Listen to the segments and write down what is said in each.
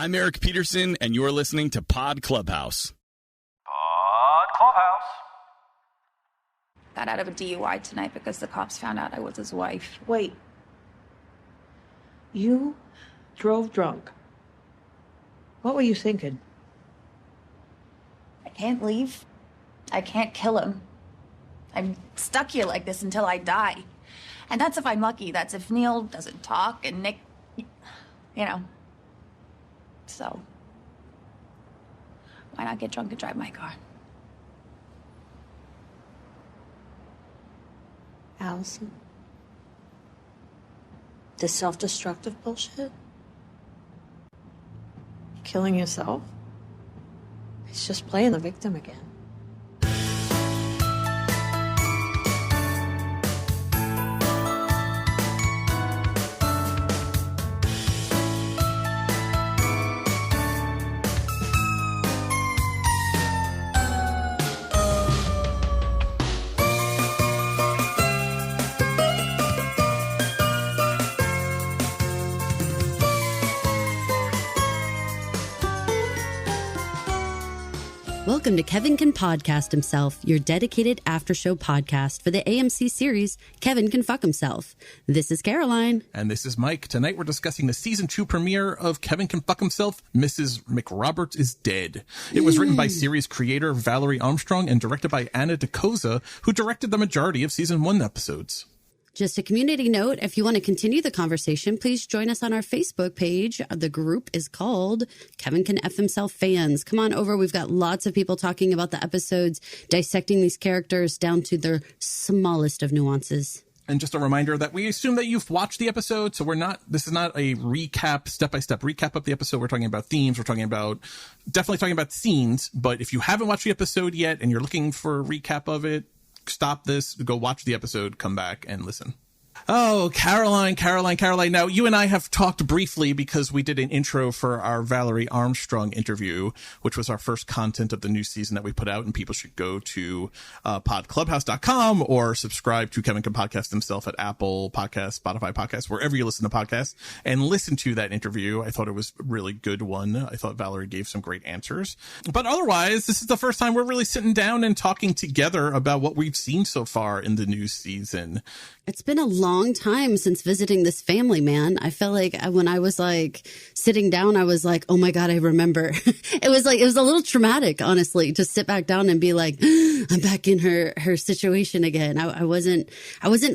I'm Eric Peterson, and you're listening to Pod Clubhouse. Pod Clubhouse. Got out of a DUI tonight because the cops found out I was his wife. Wait. You drove drunk. What were you thinking? I can't leave. I can't kill him. I'm stuck here like this until I die. And that's if I'm lucky. That's if Neil doesn't talk and Nick, So, why not get drunk and drive my car? Allison? The self-destructive bullshit? Killing yourself? It's just playing the victim again. Welcome to Kevin Can Podcast Himself, your dedicated after-show podcast for the AMC series Kevin Can Fuck Himself. This is Caroline. And this is Mike. Tonight we're discussing the season 2 premiere of Kevin Can Fuck Himself, Mrs. McRoberts Is Dead. It was written by series creator Valerie Armstrong and directed by Anna DeCosa, who directed the majority of season 1 episodes. Just a community note, if you want to continue the conversation, please join us on our Facebook page. The group is called Kevin Can F Himself Fans. Come on over. We've got lots of people talking about the episodes, dissecting these characters down to their smallest of nuances. And just a reminder that we assume that you've watched the episode, so this is not a recap, step-by-step recap of the episode. We're talking about themes. We're definitely talking about scenes. But if you haven't watched the episode yet and you're looking for a recap of it, stop this, go watch the episode, come back and listen. Oh, Caroline. Now, you and I have talked briefly because we did an intro for our Valerie Armstrong interview, which was our first content of the new season that we put out. And people should go to podclubhouse.com or subscribe to Kevin Can Podcast Himself at Apple Podcasts, Spotify Podcasts, wherever you listen to podcasts, and listen to that interview. I thought it was a really good one. I thought Valerie gave some great answers. But otherwise, this is the first time we're really sitting down and talking together about what we've seen so far in the new season. It's been a long time since visiting this family, man. I felt like when I was like sitting down, I was like, oh my God, I remember. It was a little traumatic, honestly, to sit back down and be like, I'm back in her situation again. I wasn't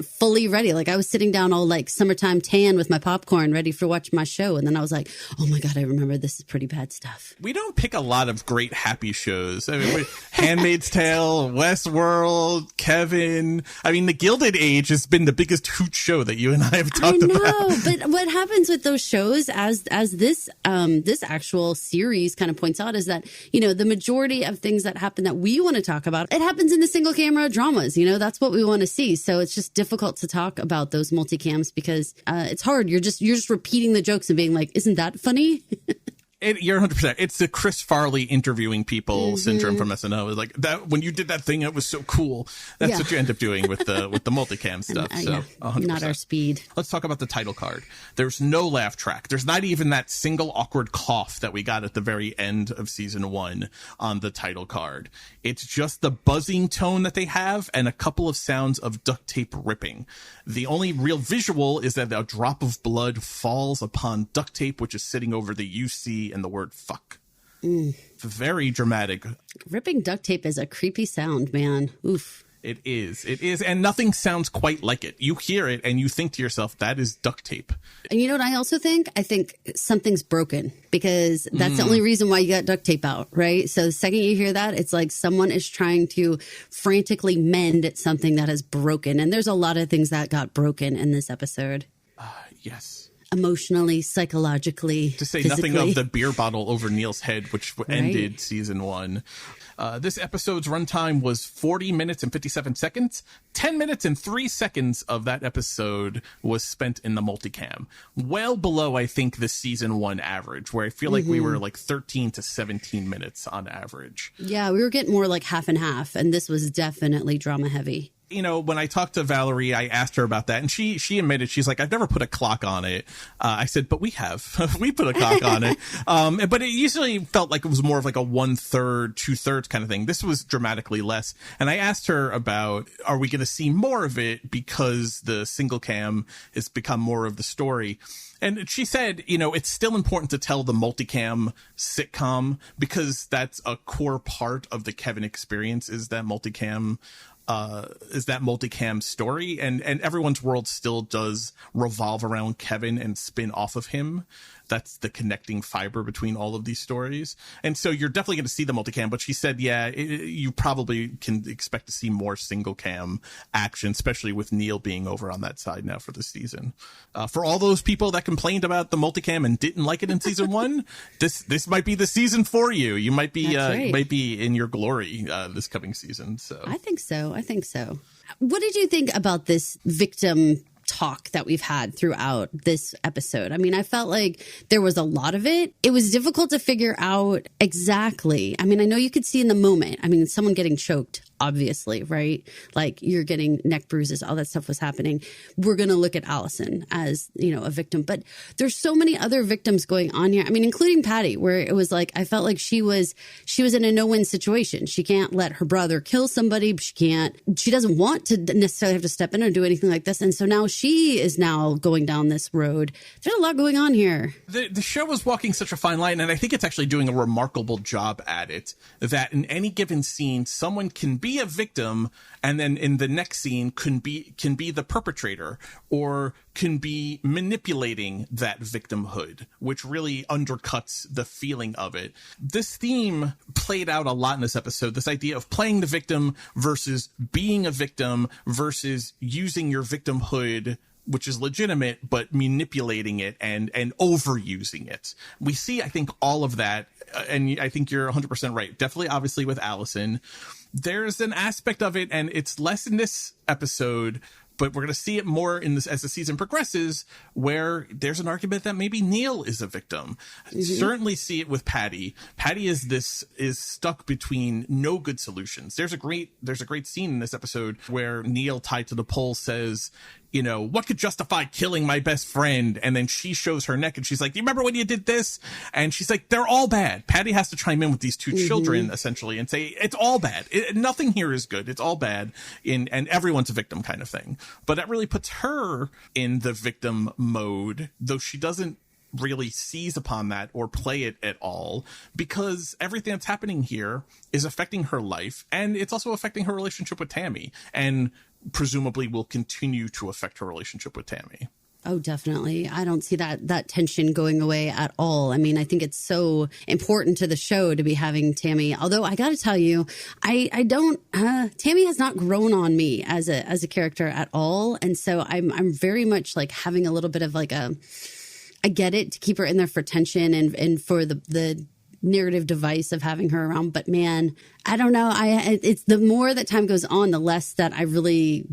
fully ready. Like I was sitting down all like summertime tan with my popcorn ready for watch my show. And then I was like, oh my God, I remember this is pretty bad stuff. We don't pick a lot of great happy shows. I mean, Handmaid's Tale, Westworld, Kevin. I mean, The Gilded Age has been the biggest hoot show that you and I have talked about. I know, but what happens with those shows, as this actual series kind of points out, is that, the majority of things that happen that we want to talk about, it happens in the single camera dramas. That's what we want to see. So it's just difficult to talk about those multicams because it's hard. You're just repeating the jokes and being like, isn't that funny? You're 100%. It's the Chris Farley interviewing people syndrome from SNL. Like that when you did that thing, it was so cool. That's what you end up doing with the multicam stuff. So 100%. Not our speed. Let's talk about the title card. There's no laugh track. There's not even that single awkward cough that we got at the very end of season 1 on the title card. It's just the buzzing tone that they have and a couple of sounds of duct tape ripping. The only real visual is that a drop of blood falls upon duct tape, which is sitting over the UC and the word fuck. Very dramatic. Ripping duct tape is a creepy sound, man. Oof. It is. And nothing sounds quite like it. You hear it and you think to yourself, that is duct tape. And you know what I also think? I think something's broken because that's the only reason why you got duct tape out, right? So the second you hear that, it's like someone is trying to frantically mend something that has broken. And there's a lot of things that got broken in this episode. Yes. Emotionally, psychologically, to say physically. Nothing of the beer bottle over Neil's head, which ended season 1. This episode's runtime was 40 minutes and 57 seconds. 10 minutes and 3 seconds of that episode was spent in the multicam. Well below, I think, the season 1 average, where I feel like we were like 13 to 17 minutes on average. Yeah, we were getting more like half and half, and this was definitely drama heavy. You know, when I talked to Valerie, I asked her about that, and she admitted, she's like, I've never put a clock on it. I said, but we have. We put a clock on it. But it usually felt like it was more of like a 1/3, 2/3 kind of thing. This was dramatically less. And I asked her about, are we going to see more of it because the single cam has become more of the story? And she said, you know, it's still important to tell the multicam sitcom because that's a core part of the Kevin experience, is that multicam story, and everyone's world still does revolve around Kevin and spin off of him. That's the connecting fiber between all of these stories. And so you're definitely going to see the multicam, but she said, yeah, you probably can expect to see more single cam action, especially with Neil being over on that side now for the season. For all those people that complained about the multicam and didn't like it in season 1, this might be the season for you. You might be, right. might be in your glory this coming season. So I think so. What did you think about this victim talk that we've had throughout this episode? I mean, I felt like there was a lot of it. It was difficult to figure out exactly. I mean, I know you could see in the moment. I mean, someone getting choked, obviously, right? Like you're getting neck bruises, all that stuff was happening. We're going to look at Allison as, you know, a victim, but there's so many other victims going on here. I mean, including Patty, where it was like, I felt like she was in a no-win situation. She can't let her brother kill somebody. She doesn't want to necessarily have to step in or do anything like this. And so now she is now going down this road. There's a lot going on here. The show was walking such a fine line, and I think it's actually doing a remarkable job at it, that in any given scene, someone can be a victim, and then in the next scene can be the perpetrator, or can be manipulating that victimhood, which really undercuts the feeling of it. This theme played out a lot in this episode, this idea of playing the victim versus being a victim versus using your victimhood, which is legitimate, but manipulating it and overusing it. We see, I think, all of that, and I think you're 100% right. Definitely, obviously, with Allison. There's an aspect of it, and it's less in this episode, but we're going to see it more in this as the season progresses, where there's an argument that maybe Neil is a victim. Mm-hmm. Certainly see it with Patty. Patty is stuck between no good solutions. There's a great scene in this episode where Neil, tied to the pole, says, you know, what could justify killing my best friend? And then she shows her neck and she's like, do you remember when you did this? And she's like, they're all bad. Patty has to chime in with these two children, essentially, and say, it's all bad. Nothing here is good. It's all bad. And everyone's a victim kind of thing. But that really puts her in the victim mode, though she doesn't really seize upon that or play it at all, because everything that's happening here is affecting her life, and it's also affecting her relationship with Tammy, and presumably will continue to affect her relationship with Tammy. Oh, definitely. I don't see that tension going away at all. I mean, I think it's so important to the show to be having Tammy. Although I got to tell you, Tammy has not grown on me as a character at all. And so I'm very much like having a little bit of like I get it, to keep her in there for tension and for the narrative device of having her around. But man, I don't know. It's the more that time goes on, the less that I really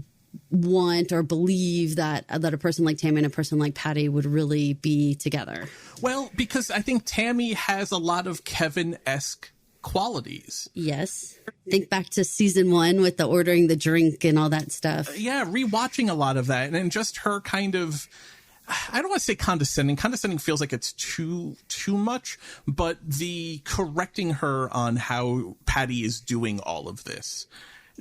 want or believe that a person like Tammy and a person like Patty would really be together. Well, because I think Tammy has a lot of Kevin-esque qualities. Yes. Think back to season 1 with the ordering the drink and all that stuff. Yeah, rewatching a lot of that, and then just her kind of, I don't want to say condescending. Condescending feels like it's too much, but the correcting her on how Patty is doing all of this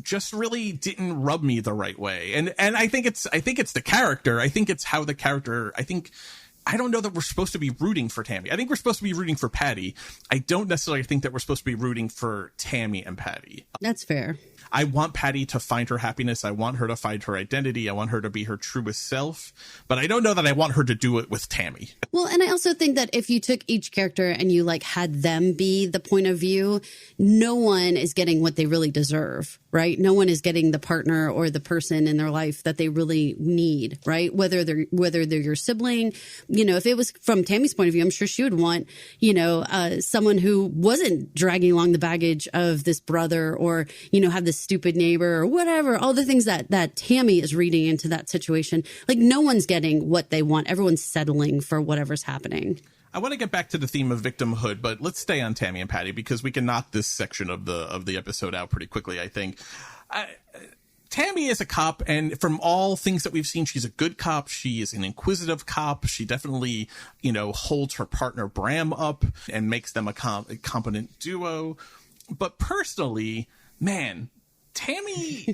just really didn't rub me the right way. And I think it's the character. I think it's how the character, I don't know that we're supposed to be rooting for Tammy. I think we're supposed to be rooting for Patty. I don't necessarily think that we're supposed to be rooting for Tammy and Patty. That's fair. I want Patty to find her happiness. I want her to find her identity. I want her to be her truest self. But I don't know that I want her to do it with Tammy. Well, and I also think that if you took each character and you like had them be the point of view, no one is getting what they really deserve, right? No one is getting the partner or the person in their life that they really need, right? Whether they're your sibling, you know, if it was from Tammy's point of view, I'm sure she would want, you know, someone who wasn't dragging along the baggage of this brother, or, you know, have this stupid neighbor or whatever, all the things that Tammy is reading into that situation. Like, no one's getting what they want. Everyone's settling for whatever's happening. I want to get back to the theme of victimhood, but let's stay on Tammy and Patty because we can knock this section of the episode out pretty quickly, I think. Tammy is a cop, and from all things that we've seen, she's a good cop. She is an inquisitive cop. She definitely, holds her partner Bram up and makes them a competent duo. But personally, man, Tammy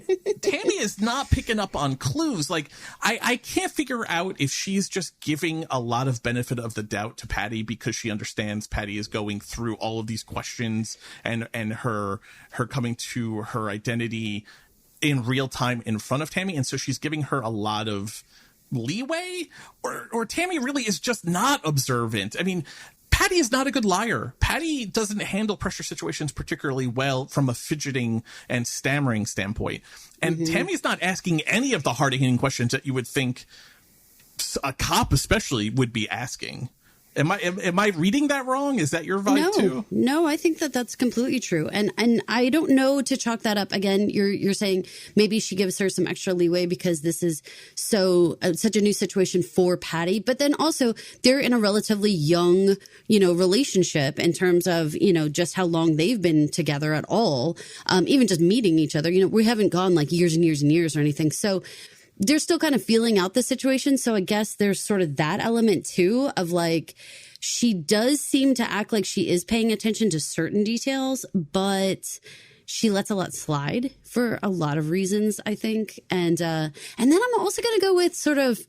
is not picking up on clues. Like, I can't figure out if she's just giving a lot of benefit of the doubt to Patty because she understands Patty is going through all of these questions and her coming to her identity in real time in front of Tammy. And so she's giving her a lot of leeway, or Tammy really is just not observant. I mean, Patty is not a good liar. Patty doesn't handle pressure situations particularly well from a fidgeting and stammering standpoint. And Tammy's not asking any of the hard-hitting questions that you would think a cop especially would be asking. Am I reading that wrong? Is that your vibe too? No, I think that that's completely true. And I don't know to chalk that up. Again, you're saying maybe she gives her some extra leeway because this is such a new situation for Patty. But then also they're in a relatively young, relationship in terms of, just how long they've been together at all. Even just meeting each other. We haven't gone like years and years and years or anything. So they're still kind of feeling out the situation. So I guess there's sort of that element too of like, she does seem to act like she is paying attention to certain details, but she lets a lot slide for a lot of reasons, I think. And then I'm also going to go with sort of,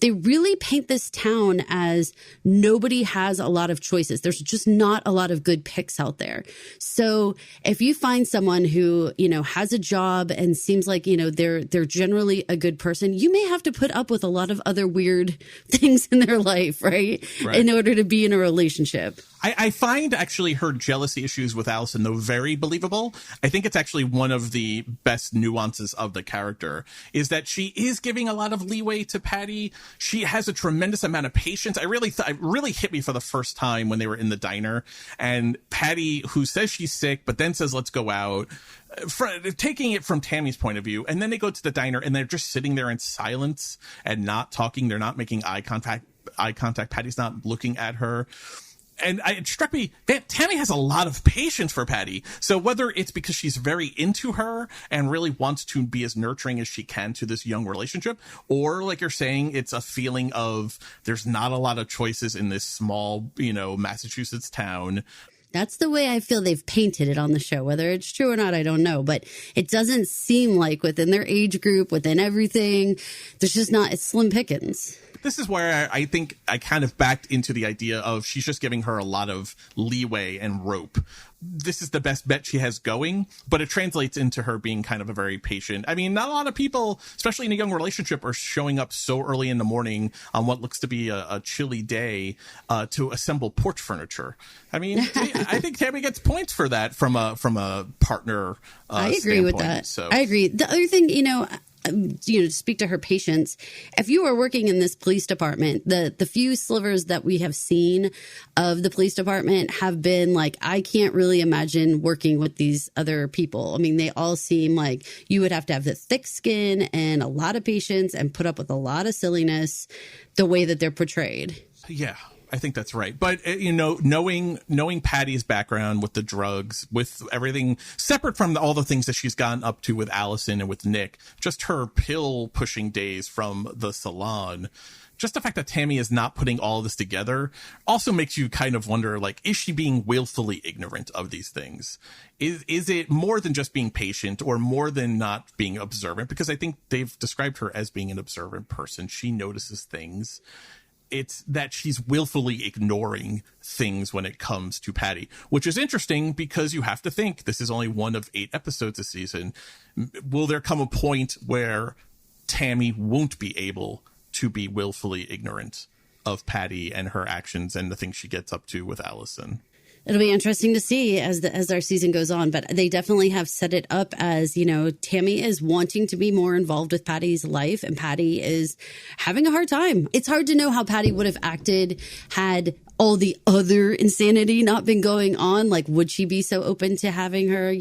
they really paint this town as nobody has a lot of choices. There's just not a lot of good picks out there. So if you find someone who, has a job and seems like, they're generally a good person, you may have to put up with a lot of other weird things in their life, right? In order to be in a relationship. I find actually her jealousy issues with Allison, though, very believable. I think it's actually one of the best nuances of the character is that she is giving a lot of leeway to Patty. She has a tremendous amount of patience. It really hit me for the first time when they were in the diner, and Patty, who says she's sick, but then says, let's go out, taking it from Tammy's point of view. And then they go to the diner and they're just sitting there in silence and not talking. They're not making eye contact. Patty's not looking at her. And it struck me that Tammy has a lot of patience for Patty. So whether it's because she's very into her and really wants to be as nurturing as she can to this young relationship, or like you're saying, it's a feeling of there's not a lot of choices in this small, Massachusetts town. That's the way I feel they've painted it on the show. Whether it's true or not, I don't know. But it doesn't seem like within their age group, within everything, there's just not, it's slim pickings. This is where I think I kind of backed into the idea of she's just giving her a lot of leeway and rope. This is the best bet she has going, but it translates into her being kind of a very patient. I mean, not a lot of people, especially in a young relationship, are showing up so early in the morning on what looks to be a chilly day to assemble porch furniture. I mean, I think Tammy gets points for that from a partner I agree with that. So I agree. The other thing, to speak to her patience, if you are working in this police department, the few slivers that we have seen of the police department have been like, I can't really imagine working with these other people. I mean, they all seem like you would have to have the thick skin and a lot of patience and put up with a lot of silliness the way that they're portrayed. Yeah. I think that's right. But, knowing Patty's background with the drugs, with everything separate from all the things that she's gotten up to with Allison and with Nick, just her pill pushing days from the salon, just the fact that Tammy is not putting all of this together also makes you kind of wonder, like, is she being willfully ignorant of these things? Is it more than just being patient or more than not being observant? Because I think they've described her as being an observant person. She notices things. It's that she's willfully ignoring things when it comes to Patty, which is interesting because you have to think this is only one of 8 episodes this season. Will there come a point where Tammy won't be able to be willfully ignorant of Patty and her actions and the things she gets up to with Allison? It'll be interesting to see as our season goes on, but they definitely have set it up as, Tammy is wanting to be more involved with Patty's life, and Patty is having a hard time. It's hard to know how Patty would have acted had all the other insanity not been going on. Like, would she be so open to having her,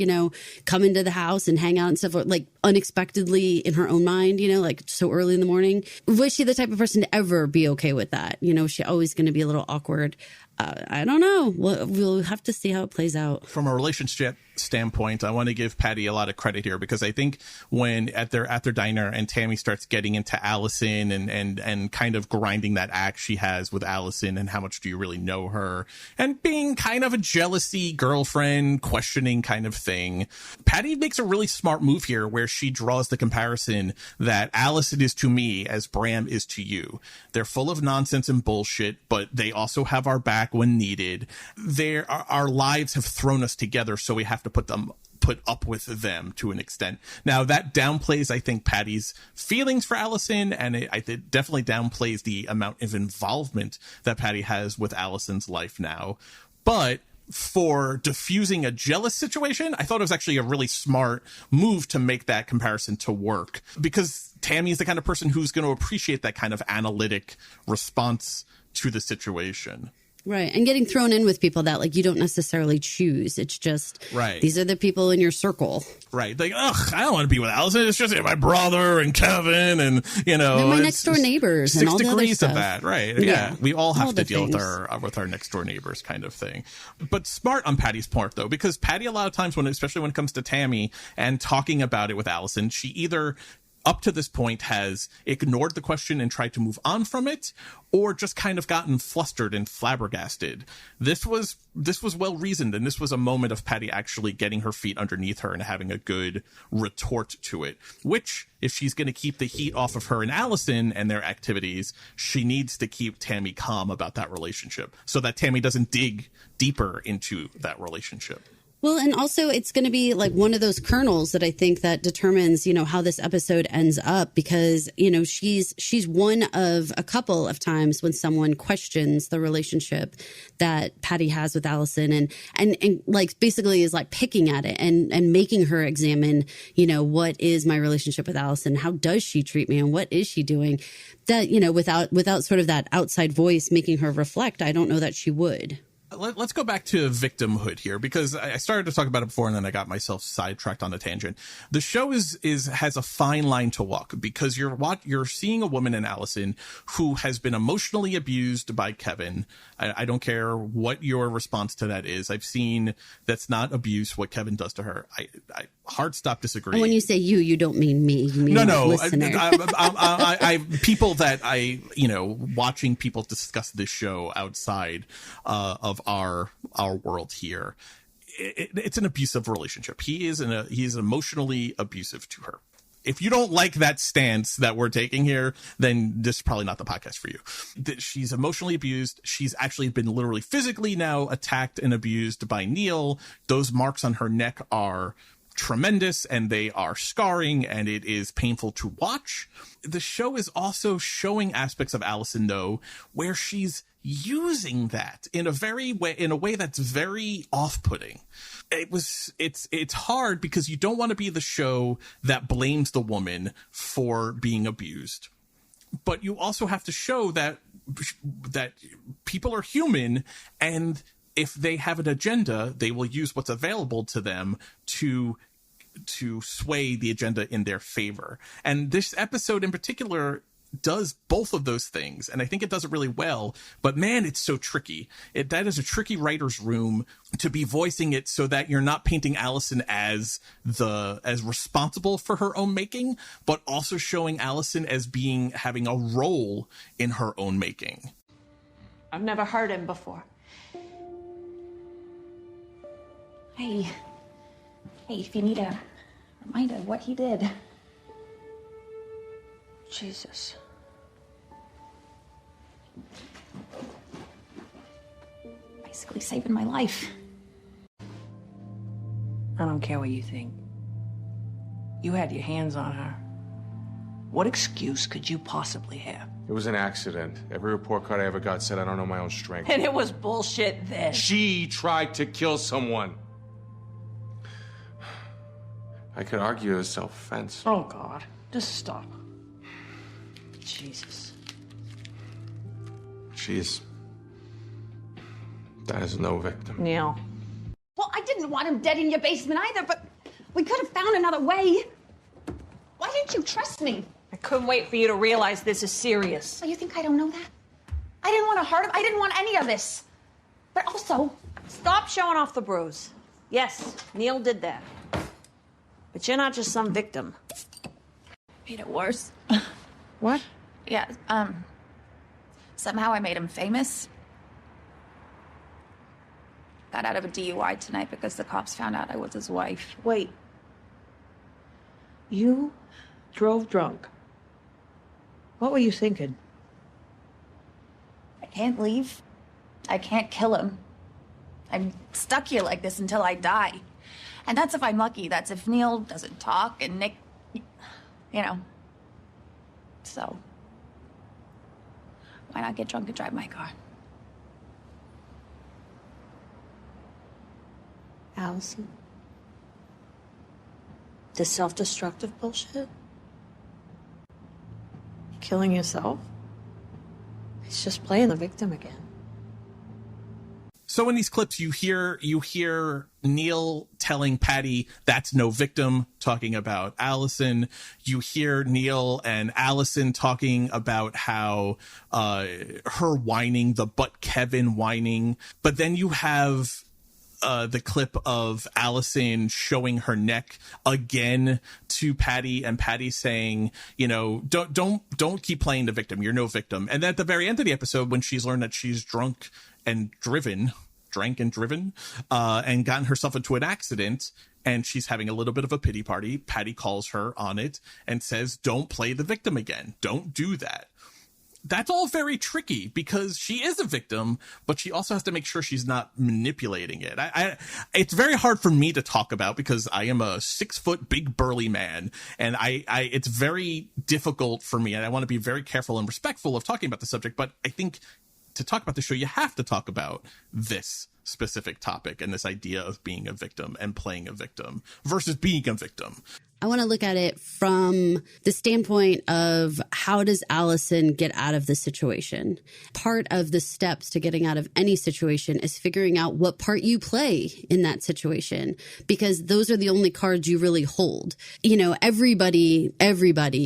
come into the house and hang out and stuff, like unexpectedly in her own mind, like so early in the morning? Was she the type of person to ever be okay with that? Is she always going to be a little awkward? I don't know. We'll have to see how it plays out. From a relationship standpoint, I want to give Patty a lot of credit here, because I think when at their diner and Tammy starts getting into Allison and kind of grinding that axe she has with Allison and how much do you really know her, and being kind of a jealousy girlfriend questioning kind of thing, Patty makes a really smart move here where she draws the comparison that Allison is to me as Bram is to you. They're full of nonsense and bullshit, but they also have our back when needed. Our lives have thrown us together, so we have to put up with them to an extent. Now, that downplays, I think, Patty's feelings for Allison, and it definitely downplays the amount of involvement that Patty has with Allison's life now. But for diffusing a jealous situation, I thought it was actually a really smart move to make that comparison to work, because Tammy is the kind of person who's going to appreciate that kind of analytic response to the situation. Right. And getting thrown in with people that, like, you don't necessarily choose. It's just, right, these are the people in your circle. Right. Like, ugh, I don't want to be with Allison. It's just my brother and Kevin and, you know. They're my next door neighbors and all the other stuff. 6 degrees of that. Right. Yeah. We all have to deal things with our next door neighbors kind of thing. But smart on Patty's part, though, because Patty, a lot of times, especially when it comes to Tammy and talking about it with Allison, she either up to this point has ignored the question and tried to move on from it, or just kind of gotten flustered and flabbergasted. This was well reasoned, and this was a moment of Patty actually getting her feet underneath her and having a good retort to it, which, if she's going to keep the heat off of her and Allison and their activities, she needs to keep Tammy calm about that relationship so that Tammy doesn't dig deeper into that relationship. Well, and also it's going to be like one of those kernels that I think that determines, you know, how this episode ends up, because, you know, she's one of a couple of times when someone questions the relationship that Patty has with Allison and like basically is like picking at it and making her examine, you know, what is my relationship with Allison? How does she treat me? And what is she doing? That, you know, without sort of that outside voice making her reflect, I don't know that she would. Let's go back to victimhood here, because I started to talk about it before and then I got myself sidetracked on a tangent. The show has a fine line to walk, because you're seeing a woman in Allison who has been emotionally abused by Kevin. I don't care what your response to that is. I've seen that's not abuse what Kevin does to her. I hard stop disagree. And when you say you don't mean me. You mean no. Listener. I people that watching people discuss this show outside of our world here. It's an abusive relationship. He is emotionally abusive to her. If you don't like that stance that we're taking here, then this is probably not the podcast for you. She's emotionally abused. She's actually been literally physically now attacked and abused by Neil. Those marks on her neck are tremendous and they are scarring, and it is painful to watch. The show is also showing aspects of Allison, though, where she's using that in a way that's very off-putting. It's hard because you don't want to be the show that blames the woman for being abused, but you also have to show that people are human, and if they have an agenda, they will use what's available to them to sway the agenda in their favor. And this episode in particular does both of those things, and I think it does it really well. But man, it's so tricky. That is a tricky writer's room to be voicing it so that you're not painting Allison as responsible for her own making, but also showing Allison as having a role in her own making. I've never heard him before. Hey, if you need a reminder of what he did. Jesus. Basically saving my life. I don't care what you think. You had your hands on her. What excuse could you possibly have? It was an accident. Every report card I ever got said I don't know my own strength. And it was bullshit then. She tried to kill someone. I could argue as self-defense. Oh, God. Just stop. Jesus. That is no victim. Neil. Well, I didn't want him dead in your basement either, but we could have found another way. Why didn't you trust me? I couldn't wait for you to realize this is serious. So you think I don't know that? I didn't want to hurt him. I didn't want any of this. But also, stop showing off the bruise. Yes, Neil did that. But you're not just some victim. Made it worse. What? Yeah, somehow I made him famous. Got out of a DUI tonight because the cops found out I was his wife. Wait. You drove drunk. What were you thinking? I can't leave. I can't kill him. I'm stuck here like this until I die. And that's if I'm lucky. That's if Neil doesn't talk and Nick, So, why not get drunk and drive my car? Allison? This self-destructive bullshit? Killing yourself? It's just playing the victim again. So in these clips, you hear Neil telling Patty that's no victim, talking about Allison. You hear Neil and Allison talking about how her whining, the but Kevin whining. But then you have the clip of Allison showing her neck again to Patty, and Patty saying, don't keep playing the victim. You're no victim. And at the very end of the episode, when she's learned that she's drank and driven, and gotten herself into an accident, and she's having a little bit of a pity party, Patty calls her on it and says, don't play the victim again. Don't do that. That's all very tricky because she is a victim, but she also has to make sure she's not manipulating it. It's very hard for me to talk about because I am a 6-foot big burly man, and it's very difficult for me, and I want to be very careful and respectful of talking about the subject. But I think to talk about the show, you have to talk about this specific topic and this idea of being a victim and playing a victim versus being a victim. I want to look at it from the standpoint of how does Allison get out of the situation? Part of the steps to getting out of any situation is figuring out what part you play in that situation, because those are the only cards you really hold. Everybody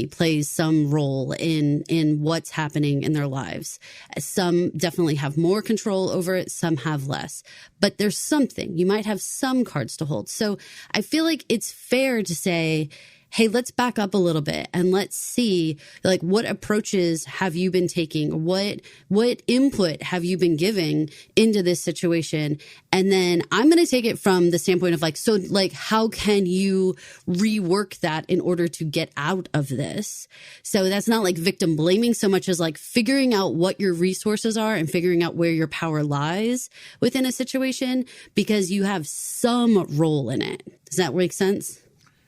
plays some role in what's happening in their lives. Some definitely have more control over it. Some have less, but there's something. You might have some cards to hold. So I feel like it's fair to say, hey, let's back up a little bit and let's see, what approaches have you been taking? What input have you been giving into this situation? And then I'm going to take it from the standpoint of how can you rework that in order to get out of this? So that's not like victim blaming so much as figuring out what your resources are and figuring out where your power lies within a situation, because you have some role in it. Does that make sense?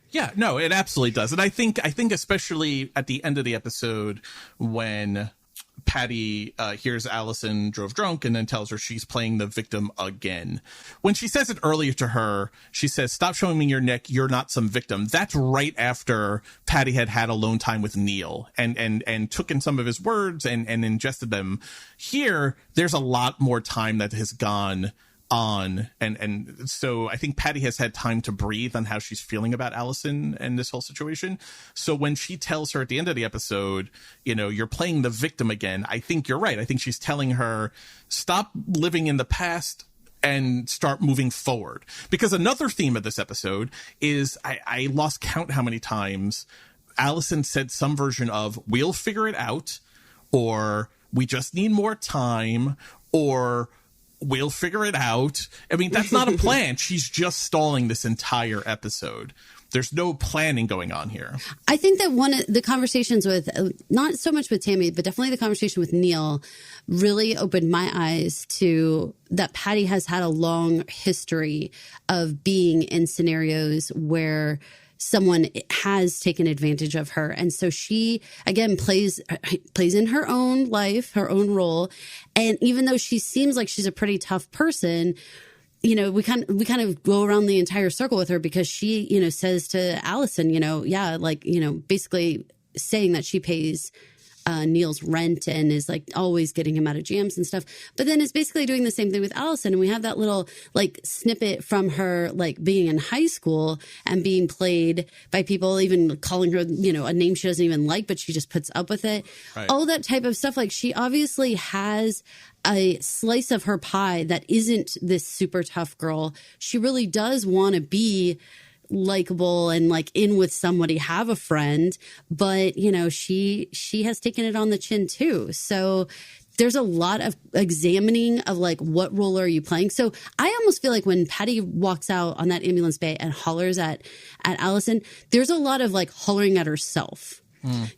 Yeah, no, it absolutely does. And I think especially at the end of the episode when Patty hears Allison drove drunk and then tells her she's playing the victim again. When she says it earlier to her, she says, stop showing me your neck. You're not some victim. That's right after Patty had alone time with Neil and took in some of his words and ingested them. Here, there's a lot more time that has gone on, and so I think Patty has had time to breathe on how she's feeling about Allison and this whole situation. So when she tells her at the end of the episode, you're playing the victim again, I think you're right. I think she's telling her, stop living in the past and start moving forward. Because another theme of this episode is I lost count how many times Allison said some version of, we'll figure it out, or we just need more time, or we'll figure it out. I mean, that's not a plan. She's just stalling this entire episode. There's no planning going on here. I think that one of the conversations with, not so much with Tammy, but definitely the conversation with Neil really opened my eyes to that Patty has had a long history of being in scenarios where someone has taken advantage of her. And so she, again, plays in her own life, her own role. And even though she seems like she's a pretty tough person, we kind of go around the entire circle with her because she, says to Allison, basically saying that she pays Neil's rent and is like always getting him out of jams and stuff. But then is basically doing the same thing with Allison. And we have that little like snippet from her like being in high school and being played by people, even calling her, you know, a name she doesn't even like, but she just puts up with it. Right. All that type of stuff. Like she obviously has a slice of her pie that isn't this super tough girl. She really does want to be likable and like in with somebody, have a friend, but you know, she has taken it on the chin too. So there's a lot of examining of like, what role are you playing? So I almost feel like when Patty walks out on that ambulance bay and hollers at Allison, there's a lot of like hollering at herself.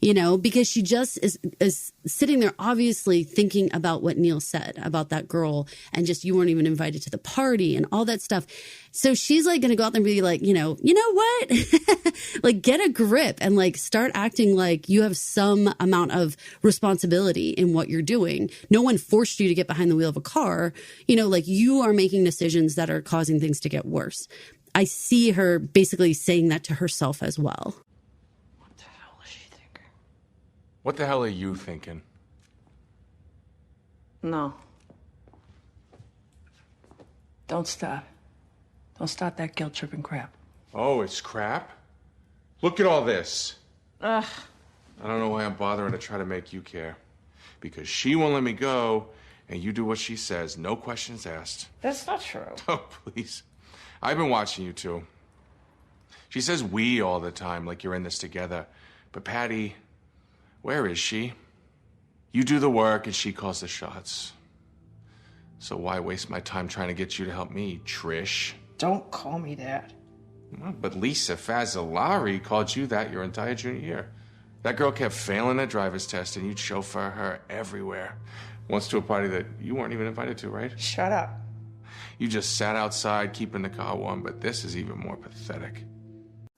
You know, because she just is sitting there obviously thinking about what Neil said about that girl and just you weren't even invited to the party and all that stuff. So she's like going to go out there and be like, you know what? Like get a grip and like start acting like you have some amount of responsibility in what you're doing. No one forced you to get behind the wheel of a car. You know, like you are making decisions that are causing things to get worse. I see her basically saying that to herself as well. What the hell are you thinking? No. Don't start. Don't start that guilt-tripping crap. Oh, it's crap? Look at all this. Ugh. I don't know why I'm bothering to try to make you care. Because she won't let me go, and you do what she says, no questions asked. That's not true. Oh, please. I've been watching you two. She says we all the time, like you're in this together. But Patty... where is she? You do the work and she calls the shots. So why waste my time trying to get you to help me, Trish? Don't call me that. Well, but Lisa Fazzolari called you that your entire junior year. That girl kept failing that driver's test and you'd chauffeur her everywhere. Once to a party that you weren't even invited to, right? Shut up. You just sat outside keeping the car warm, but this is even more pathetic.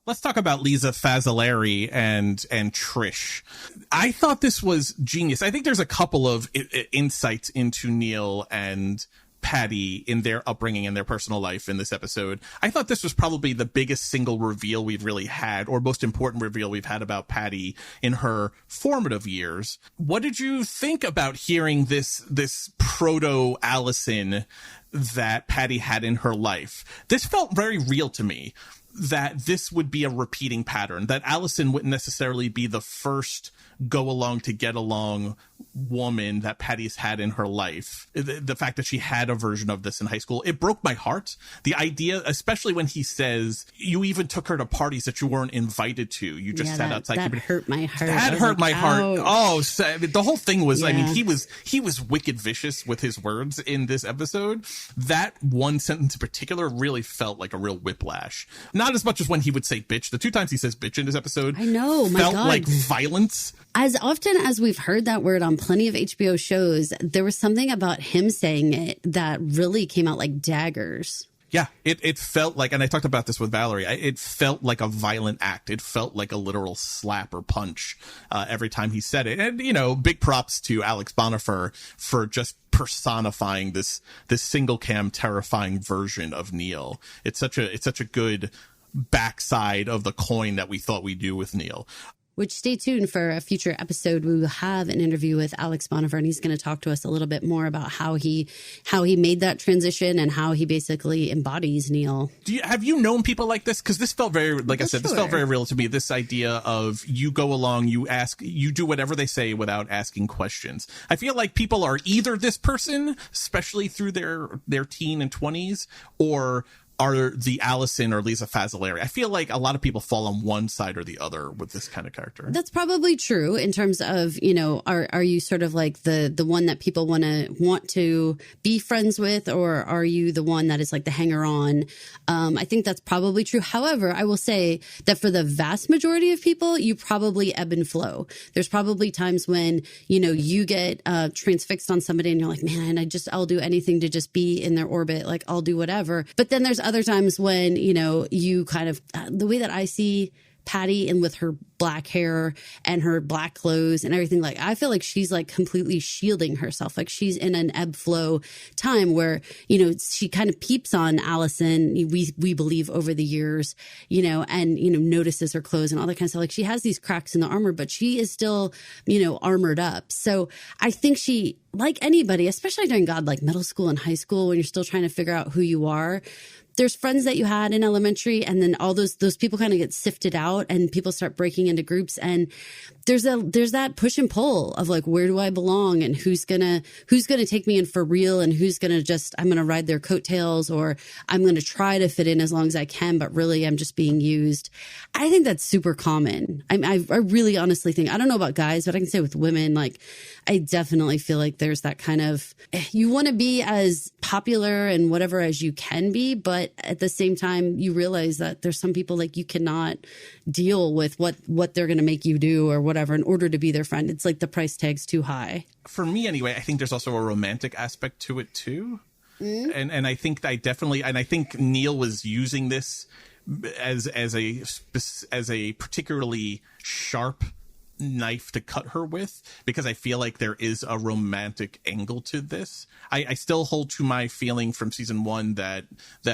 Let's talk about Lisa Fazzolari and Trish. I thought this was genius. I think there's a couple of insights into Neil and Patty in their upbringing and their personal life in this episode. I thought this was probably the biggest single reveal we've really had, or most important reveal we've had about Patty in her formative years. What did you think about hearing this proto Allison that Patty had in her life? This felt very real to me. That this would be a repeating pattern, that Allison wouldn't necessarily be the first go along to get along woman that Patty's had in her life. The fact that she had a version of this in high school, it broke my heart. The idea, especially when he says, you even took her to parties that you weren't invited to. You just sat outside. That hurt my heart. That hurt my heart. Oh, so, the whole thing was, yeah. I mean, he was wicked vicious with his words in this episode. That one sentence in particular really felt like a real whiplash. Not as much as when he would say bitch. The 2 times he says bitch in this episode, I know, my felt God. like violence. As often as we've heard that word on plenty of HBO shows, there was something about him saying it that really came out like daggers. Yeah, it felt like, and I talked about this with Valerie, it felt like a violent act. It felt like a literal slap or punch every time he said it. And, you know, big props to Alex Bonifer for just personifying this single cam terrifying version of Neil. It's such a good backside of the coin that we thought we'd do with Neil. Which, stay tuned for a future episode. We will have an interview with Alex Bonifer, and he's going to talk to us a little bit more about how he made that transition and how he basically embodies Neil. Have you known people like this? Because this felt very, like I said, this felt very real to me. This idea of you go along, you do whatever they say without asking questions. I feel like people are either this person, especially through their teen and 20s, or are the Allison or Lisa Fazzolari. I feel like a lot of people fall on one side or the other with this kind of character. That's probably true in terms of, you know, are you sort of like the one that people want to be friends with, or are you the one that is like the hanger on? I think that's probably true. However, I will say that for the vast majority of people, you probably ebb and flow. There's probably times when, you know, you get transfixed on somebody and you're like, man, I'll do anything to just be in their orbit. Like, I'll do whatever. But then there's other times when, you know, you kind of, the way that I see Patty and with her black hair and her black clothes and everything. Like, I feel like she's like completely shielding herself. Like she's in an ebb flow time where, you know, she kind of peeps on Allison. We believe over the years, you know, and, you know, notices her clothes and all that kind of stuff. Like she has these cracks in the armor, but she is still, you know, armored up. So I think she, like anybody, especially during like middle school and high school, when you're still trying to figure out who you are, there's friends that you had in elementary, and then all those people kind of get sifted out and people start breaking into groups. And there's that push and pull of like, where do I belong, and who's gonna take me in for real, and who's gonna I'm gonna ride their coattails, or I'm gonna try to fit in as long as I can, but really I'm just being used. I think that's super common. I really honestly think, I don't know about guys, but I can say with women, like I definitely feel like there's that kind of, you want to be as popular and whatever as you can be, but at the same time you realize that there's some people like you cannot deal with what they're going to make you do or whatever in order to be their friend. It's like the price tag's too high. For me anyway, I think there's also a romantic aspect to it too. And I think I think Neil was using this as a particularly sharp knife to cut her with, because I feel like there is a romantic angle to this. I still hold to my feeling from season 1 that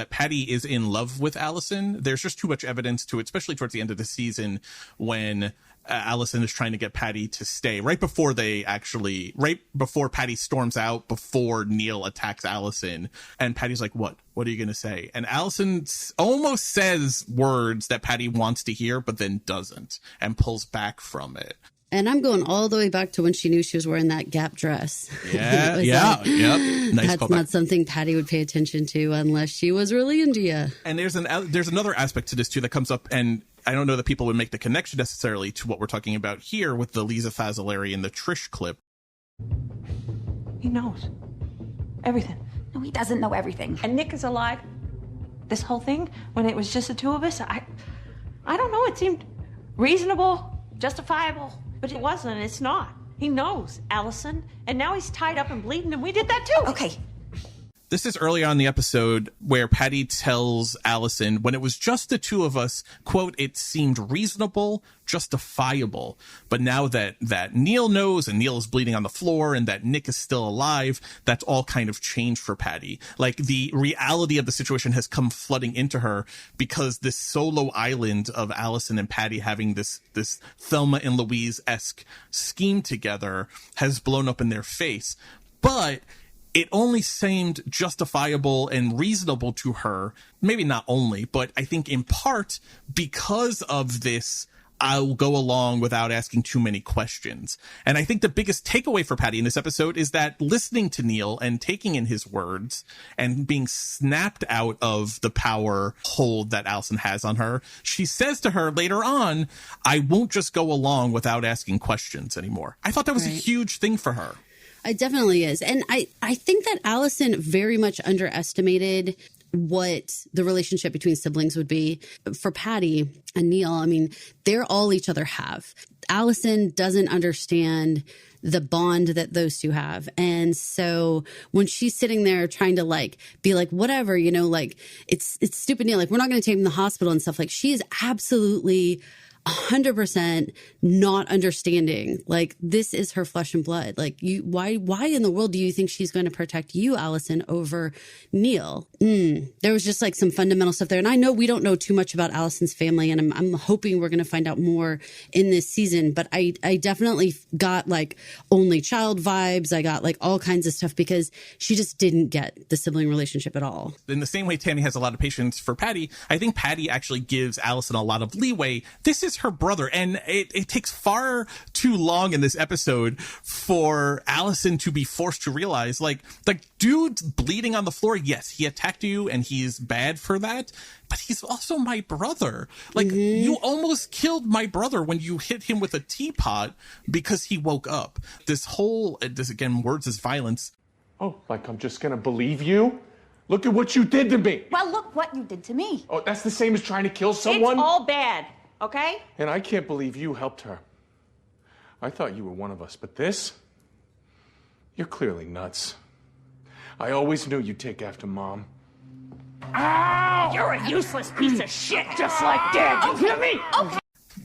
Patty is in love with Allison. There's just too much evidence to it, especially towards the end of the season when Allison is trying to get Patty to stay right before Patty storms out, before Neil attacks Allison, and Patty's like, what are you going to say? And Allison almost says words that Patty wants to hear, but then doesn't, and pulls back from it. And I'm going all the way back to when she knew she was wearing that Gap dress. Yeah, Nice that's callback. Not something Patty would pay attention to unless she was really into you. And there's another aspect to this too that comes up, and I don't know that people would make the connection necessarily to what we're talking about here with the Lisa Fazzolari and the Trish clip. He knows everything. No, he doesn't know everything. And Nick is alive. This whole thing, when it was just the two of us, I don't know, it seemed reasonable, justifiable, but it wasn't, it's not. He knows Allison, and now he's tied up and bleeding, and we did that too. Okay. This is early on in the episode where Patty tells Allison, when it was just the two of us, quote, it seemed reasonable, justifiable. But now that Neil knows, and Neil is bleeding on the floor, and that Nick is still alive, that's all kind of changed for Patty. Like the reality of the situation has come flooding into her because this solo island of Allison and Patty having this Thelma and Louise-esque scheme together has blown up in their face. But it only seemed justifiable and reasonable to her, maybe not only, but I think in part because of this, I'll go along without asking too many questions. And I think the biggest takeaway for Patty in this episode is that listening to Neil and taking in his words and being snapped out of the power hold that Allison has on her, she says to her later on, I won't just go along without asking questions anymore. I thought that was a huge thing for her. It definitely is. And I think that Allison very much underestimated what the relationship between siblings would be. For Patty and Neil, I mean, they're all each other have. Allison doesn't understand the bond that those two have. And so when she's sitting there trying to like be like, whatever, you know, like it's stupid, Neil, like we're not going to take him to the hospital and stuff. Like she is absolutely 100% not understanding, like this is her flesh and blood. Like why in the world do you think she's going to protect you, Allison, over Neil? There was just like some fundamental stuff there. And I know we don't know too much about Allison's family, and I'm hoping we're going to find out more in this season, but I definitely got like only child vibes. I got like all kinds of stuff because she just didn't get the sibling relationship at all. In the same way Tammy has a lot of patience for Patty, I think Patty actually gives Allison a lot of leeway. This is her brother, and it takes far too long in this episode for Allison to be forced to realize, like, the dude's bleeding on the floor. Yes, he attacked you and he's bad for that, but he's also my brother. Like, you almost killed my brother when you hit him with a teapot because he woke up. This again, words is violence. Oh, like I'm just gonna believe you? Look at what you did to me. Well, look what you did to me. Oh, that's the same as trying to kill someone? It's all bad, okay? And I can't believe you helped her. I thought you were one of us, but this? You're clearly nuts. I always knew you'd take after Mom. Ow! You're a useless piece of shit, just like Dad. You hear me? Okay.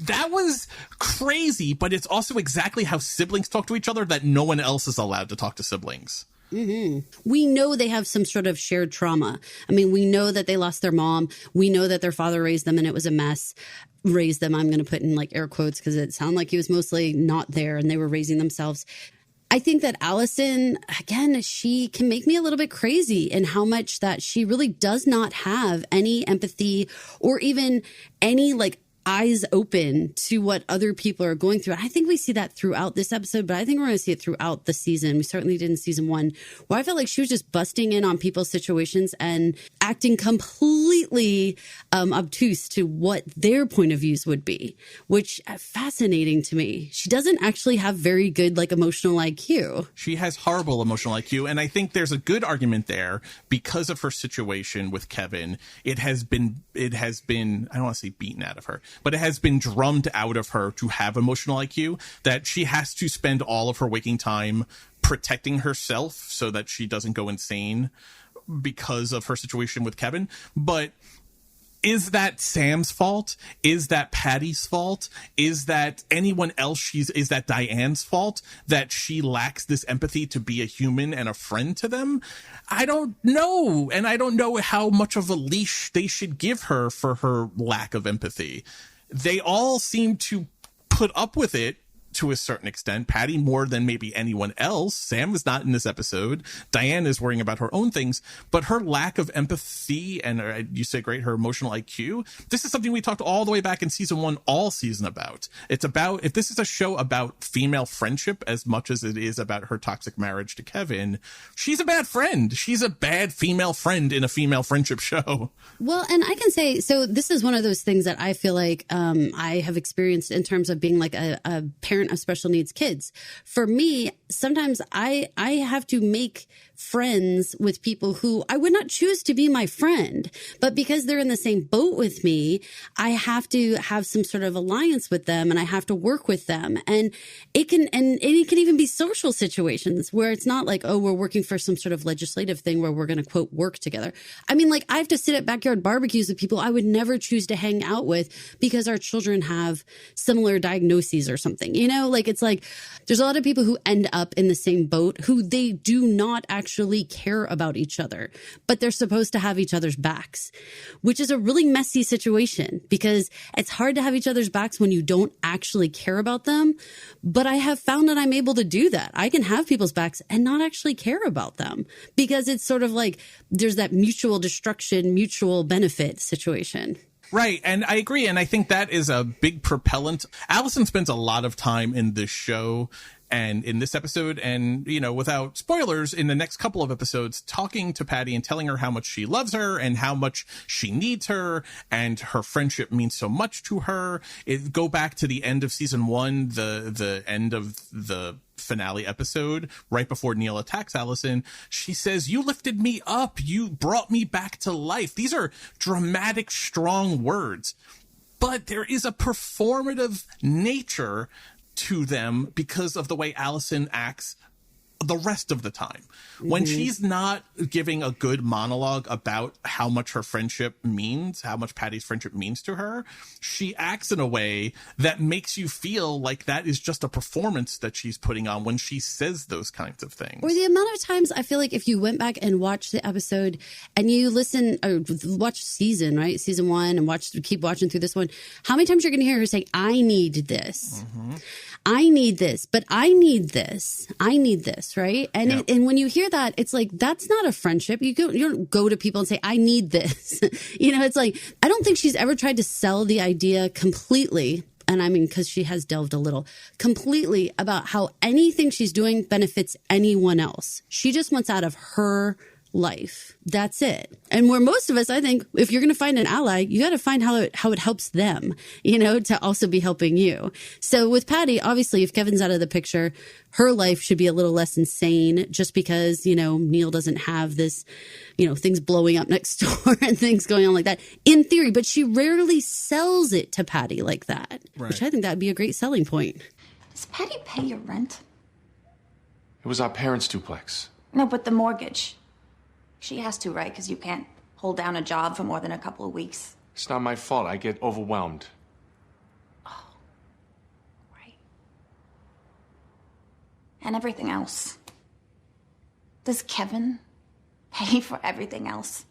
that was crazy, but it's also exactly how siblings talk to each other, that no one else is allowed to talk to siblings. Mm-hmm. We know they have some sort of shared trauma. I mean, we know that they lost their mom. We know that their father raised them and it was a mess. Raised them, I'm going to put in like air quotes because it sounded like he was mostly not there and they were raising themselves. I think that Allison, again, she can make me a little bit crazy in how much that she really does not have any empathy or even any like eyes open to what other people are going through. And I think we see that throughout this episode, but I think we're going to see it throughout the season. We certainly did in season 1, where I felt like she was just busting in on people's situations and acting completely obtuse to what their point of views would be, which fascinating to me. She doesn't actually have very good like emotional IQ. She has horrible emotional IQ. And I think there's a good argument there because of her situation with Kevin. It has been, I don't want to say beaten out of her, but it has been drummed out of her to have emotional IQ, that she has to spend all of her waking time protecting herself so that she doesn't go insane because of her situation with Kevin. But is that Sam's fault? Is that Patty's fault? Is that anyone else? Is that Diane's fault that she lacks this empathy to be a human and a friend to them? I don't know. And I don't know how much of a leash they should give her for her lack of empathy. They all seem to put up with it to a certain extent. Patty more than maybe anyone else. Sam is not in this episode. Diane is worrying about her own things, but her lack of empathy and you say great, her emotional IQ. This is something we talked all the way back in season 1, all season about. It's about, if this is a show about female friendship as much as it is about her toxic marriage to Kevin, she's a bad friend. She's a bad female friend in a female friendship show. Well, and I can say, so this is one of those things that I feel like I have experienced in terms of being like a parent of special needs kids. For me, sometimes I have to make friends with people who I would not choose to be my friend, but because they're in the same boat with me, I have to have some sort of alliance with them and I have to work with them. And it can even be social situations where it's not like, oh, we're working for some sort of legislative thing where we're going to quote work together. I mean, like I have to sit at backyard barbecues with people I would never choose to hang out with because our children have similar diagnoses or something, you know, like it's like there's a lot of people who end up in the same boat who they do not actually care about each other, but they're supposed to have each other's backs, which is a really messy situation because it's hard to have each other's backs when you don't actually care about them. But I have found that I'm able to do that. I can have people's backs and not actually care about them because it's sort of like there's that mutual destruction, mutual benefit situation. Right. And I agree. And I think that is a big propellant. Allison spends a lot of time in this show and in this episode and, you know, without spoilers, in the next couple of episodes, talking to Patty and telling her how much she loves her and how much she needs her and her friendship means so much to her. Go back to the end of season 1, the end of the finale episode, right before Neil attacks Allison. She says, "You lifted me up. You brought me back to life." These are dramatic, strong words, but there is a performative nature to them because of the way Allison acts the rest of the time. When she's not giving a good monologue about how much her friendship means, how much Patty's friendship means to her, she acts in a way that makes you feel like that is just a performance that she's putting on when she says those kinds of things. Or the amount of times I feel like if you went back and watched the episode and you listen or watch season 1 and keep watching through this one, how many times you're going to hear her say, "I need this. I need this, but I need this. I need this," right? And Yep. and when you hear that, it's like, that's not a friendship. You don't go to people and say, "I need this." You know, it's like, I don't think she's ever tried to sell the idea completely. And I mean, because she has delved a little completely about how anything she's doing benefits anyone else. She just wants out of her life. That's it. And where most of us, I think, if you're going to find an ally, you got to find how it helps them, you know, to also be helping you. So with Patty, obviously, if Kevin's out of the picture, her life should be a little less insane just because, you know, Neil doesn't have this, you know, things blowing up next door and things going on like that in theory, but she rarely sells it to Patty like that, which I think that'd be a great selling point. Does Patty pay your rent? It was our parents' duplex. No, but the mortgage. She has to, right? Because you can't hold down a job for more than a couple of weeks. It's not my fault. I get overwhelmed. And everything else. Does Kevin pay for everything else?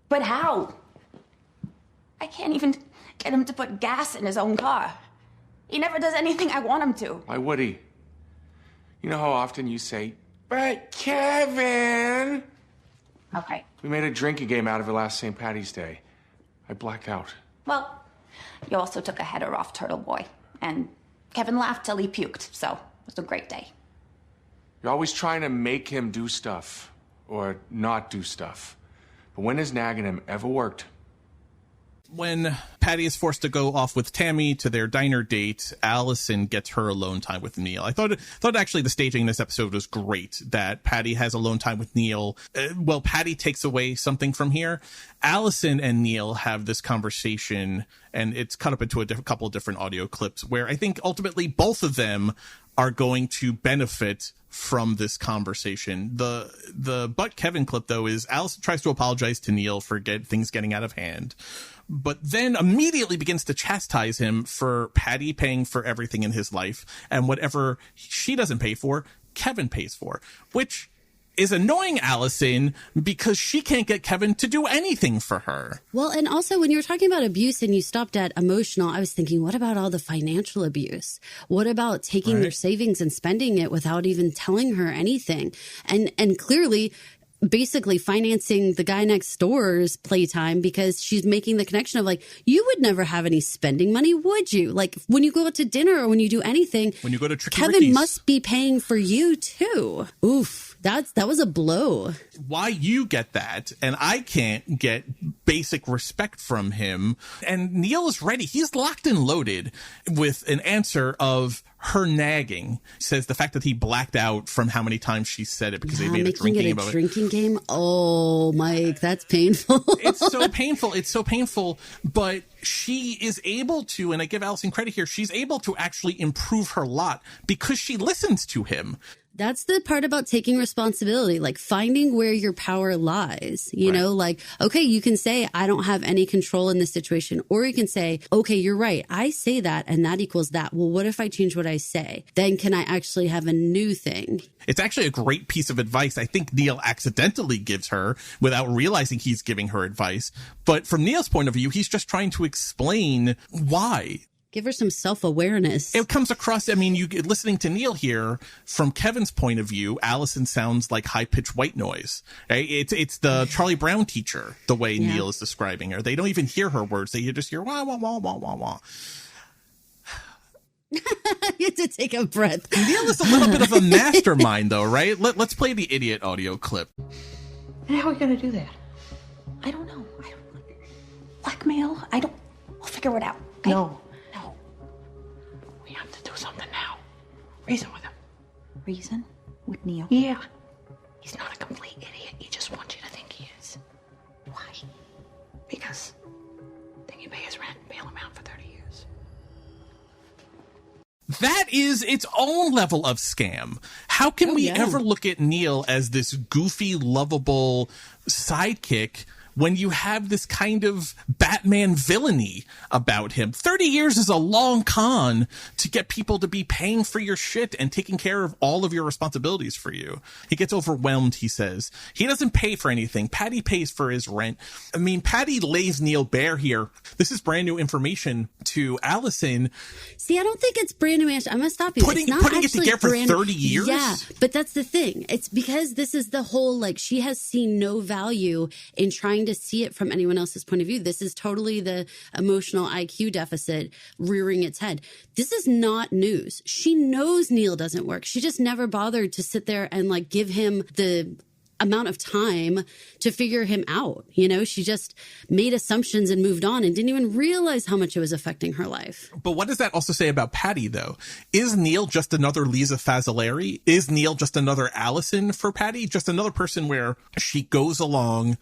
But how? I can't even get him to put gas in his own car. He never does anything I want him to. Why would he? You know how often you say, but Kevin. Okay. We made a drinking game out of it last St. Patty's Day. I blacked out. Well, you also took a header off Turtle Boy. And Kevin laughed till he puked, so it was a great day. You're always trying to make him do stuff. Or not do stuff. But when has nagging him ever worked? When Patty is forced to go off with Tammy to their diner date, Allison gets her alone time with Neil. I thought actually the staging in this episode was great, that Patty has alone time with Neil. Well, Patty takes away something from here. Allison and Neil have this conversation, and it's cut up into a couple of different audio clips where I think ultimately both of them are going to benefit from this conversation. The But Kevin clip, though, is Allison tries to apologize to Neil for things getting out of hand, but then immediately begins to chastise him for Patty paying for everything in his life, and whatever she doesn't pay for, Kevin pays for, which is annoying Allison because she can't get Kevin to do anything for her. Well, and also when you were talking about abuse and you stopped at emotional, I was thinking, what about all the financial abuse? What about taking their savings and spending it without even telling her anything? And clearly, basically financing the guy next door's playtime because she's making the connection of like, you would never have any spending money, would you? Like when you go out to dinner or when you do anything, when you go to Tricky Kevin Ricky's, must be paying for you too. Oof. That was a blow. Why you get that and I can't get basic respect from him. And Neil is ready. He's locked and loaded with an answer of her nagging. He says the fact that he blacked out from how many times she said it because they made a drinking game of it. Drinking game? Oh, Mike, that's painful. It's so painful. It's so painful. But she is able to, and I give Allison credit here, she's able to actually improve her lot because she listens to him. That's the part about taking responsibility, like finding where your power lies, you know, like, okay, you can say, I don't have any control in this situation. Or you can say, okay, you're right. I say that and that equals that. Well, what if I change what I say? Then can I actually have a new thing? It's actually a great piece of advice I think Neil accidentally gives her without realizing he's giving her advice. But from Neil's point of view, he's just trying to explain why. Give her some self-awareness. It comes across, I mean, listening to Neil here, from Kevin's point of view, Allison sounds like high-pitched white noise. Right? It's the Charlie Brown teacher, the way Neil is describing her. They don't even hear her words. They just hear wah, wah, wah, wah, wah, wah. You have to take a breath. Neil is a little bit of a mastermind, though, right? Let's play the idiot audio clip. And how are we going to do that? I don't know. Blackmail? We'll figure it out. Okay? No. We have to do something now. Reason with him. Reason? With Neil? Yeah. He's not a complete idiot. He just wants you to think he is. Why? Because then you pay his rent and bail him out for 30 years. That is its own level of scam. How can we ever look at Neil as this goofy, lovable sidekick when you have this kind of Batman villainy about him? 30 years is a long con to get people to be paying for your shit and taking care of all of your responsibilities for you. He gets overwhelmed, he says. He doesn't pay for anything. Patty pays for his rent. I mean, Patty lays Neil bare here. This is brand new information to Allison. See, I don't think it's brand new. I'm going to stop you. Putting it together for 30 years? Yeah, but that's the thing. It's because this is the whole, like, she has seen no value in trying to see it from anyone else's point of view. This is totally the emotional IQ deficit rearing its head. This is not news. She knows Neil doesn't work. She just never bothered to sit there and like give him the amount of time to figure him out. You know, she just made assumptions and moved on and didn't even realize how much it was affecting her life. But what does that also say about Patty, though? Is Neil just another Lisa Fazzolari? Is Neil just another Allison for Patty? Just another person where she goes along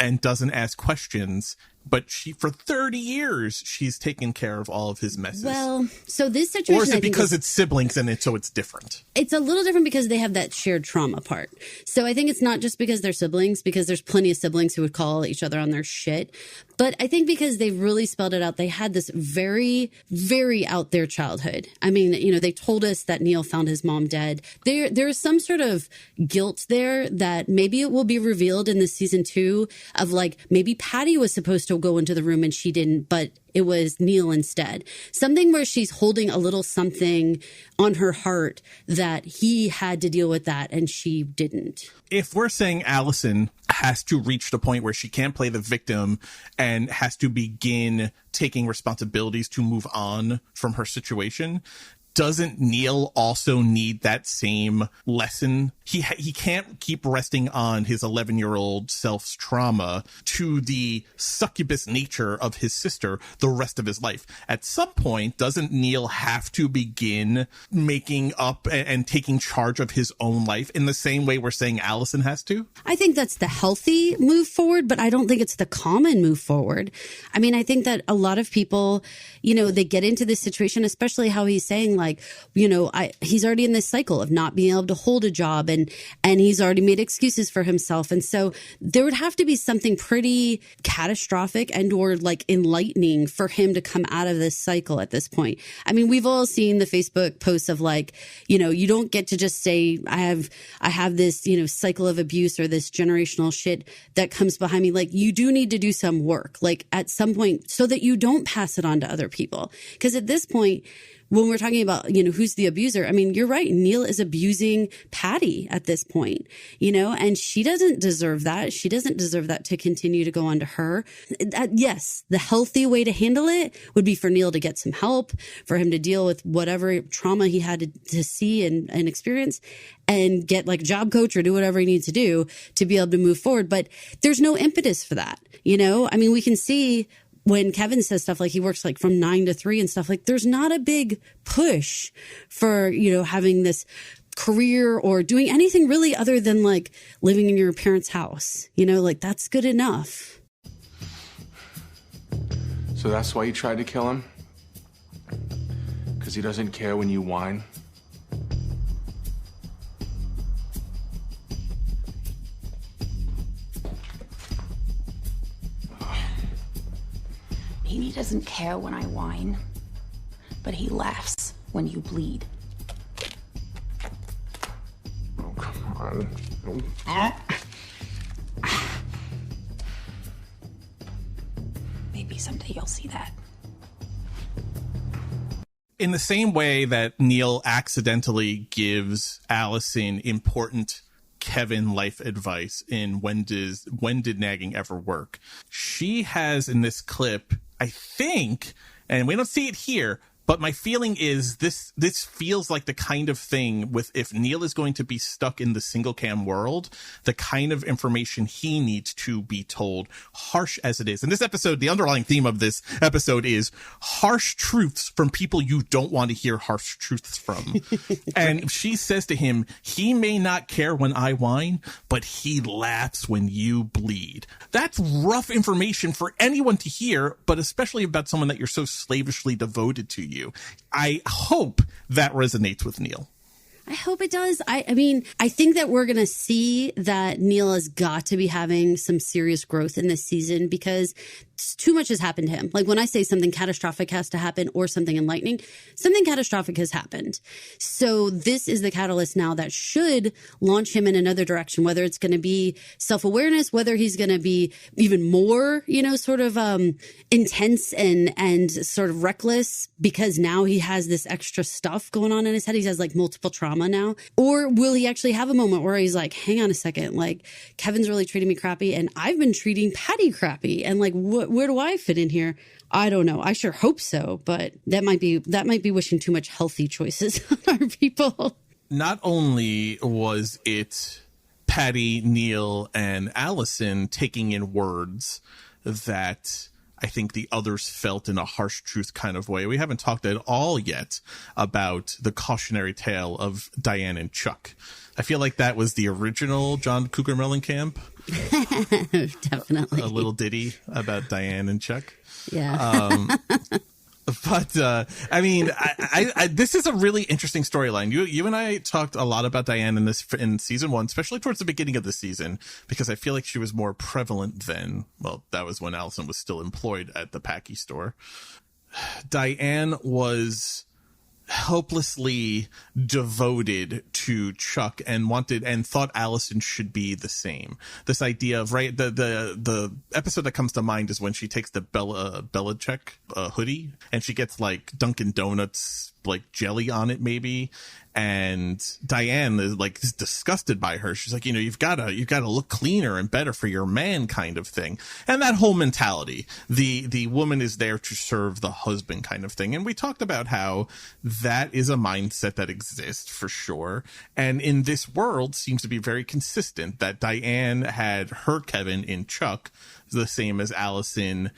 and doesn't ask questions but for 30 years, she's taken care of all of his messes. Well, so this situation, or is it because it's siblings and so it's different? It's a little different because they have that shared trauma part. So I think it's not just because they're siblings, because there's plenty of siblings who would call each other on their shit. But I think because they've really spelled it out, they had this very, very out there childhood. I mean, they told us that Neil found his mom dead. There's some sort of guilt there that maybe it will be revealed in the season 2 of like, maybe Patty was supposed to go into the room and she didn't, but it was Neil instead. Something where she's holding a little something on her heart that he had to deal with that and she didn't. If we're saying Allison has to reach the point where she can't play the victim and has to begin taking responsibilities to move on from her situation, doesn't Neil also need that same lesson? He can't keep resting on his 11-year-old self's trauma to the succubus nature of his sister the rest of his life. At some point, doesn't Neil have to begin making up and taking charge of his own life in the same way we're saying Allison has to? I think that's the healthy move forward, but I don't think it's the common move forward. I mean, I think that a lot of people, they get into this situation, especially how he's saying like, he's already in this cycle of not being able to hold a job and he's already made excuses for himself. And so there would have to be something pretty catastrophic and or like enlightening for him to come out of this cycle at this point. I mean, we've all seen the Facebook posts of like, you don't get to just say, I have this, cycle of abuse or this generational shit that comes behind me. Like you do need to do some work, like at some point so that you don't pass it on to other people. Because at this point, when we're talking about, who's the abuser, I mean, you're right. Neil is abusing Patty at this point, and she doesn't deserve that. She doesn't deserve that to continue to go on to her. Yes, the healthy way to handle it would be for Neil to get some help, for him to deal with whatever trauma he had to see and experience and get like a job coach or do whatever he needs to do to be able to move forward. But there's no impetus for that. I mean, we can see when Kevin says stuff like he works like from 9 to 3 and stuff, like there's not a big push for, having this career or doing anything really other than like living in your parents' house, like that's good enough. So that's why you tried to kill him? Because he doesn't care when you whine? He doesn't care when I whine, but he laughs when you bleed. Oh, come on. Maybe someday you'll see that. In the same way that Neil accidentally gives Allison important Kevin life advice in When Did Nagging Ever Work, she has in this clip, I think, and we don't see it here, but my feeling is this feels like the kind of thing with if Neil is going to be stuck in the single cam world, the kind of information he needs to be told, harsh as it is. In this episode, the underlying theme of this episode is harsh truths from people you don't want to hear harsh truths from. And she says to him, he may not care when I whine, but he laughs when you bleed. That's rough information for anyone to hear, but especially about someone that you're so slavishly devoted to you. I hope that resonates with Neil. I hope it does. I mean, I think that we're going to see that Neil has got to be having some serious growth in this season because too much has happened to him. Like when I say something catastrophic has to happen or something enlightening, something catastrophic has happened. So this is the catalyst now that should launch him in another direction, whether it's going to be self-awareness, whether he's going to be even more, sort of intense and sort of reckless because now he has this extra stuff going on in his head. He has like multiple trauma now. Or will he actually have a moment where he's like, hang on a second, like Kevin's really treating me crappy and I've been treating Patty crappy. And like, where do I fit in here? I don't know. I sure hope so, but that might be wishing too much healthy choices on our people. Not only was it Patty, Neil, and Allison taking in words that I think the others felt in a harsh truth kind of way. We haven't talked at all yet about the cautionary tale of Diane and Chuck. I feel like that was the original John Cougar Mellencamp. Definitely. A little ditty about Diane and Chuck. Yeah. But I mean, I this is a really interesting storyline. You and I talked a lot about Diane in season 1, especially towards the beginning of the season, because I feel like she was more prevalent then. Well, that was when Allison was still employed at the Packy store. Diane was hopelessly devoted to Chuck and thought Allison should be the same. This idea of, right, the episode that comes to mind is when she takes the Belichick hoodie and she gets like Dunkin' Donuts like jelly on it maybe, and Diane is like disgusted by her. She's like, you've got to look cleaner and better for your man, kind of thing. And that whole mentality, the woman is there to serve the husband kind of thing. And we talked about how that is a mindset that exists for sure, and in this world seems to be very consistent, that Diane had her Kevin in Chuck, the same as Allison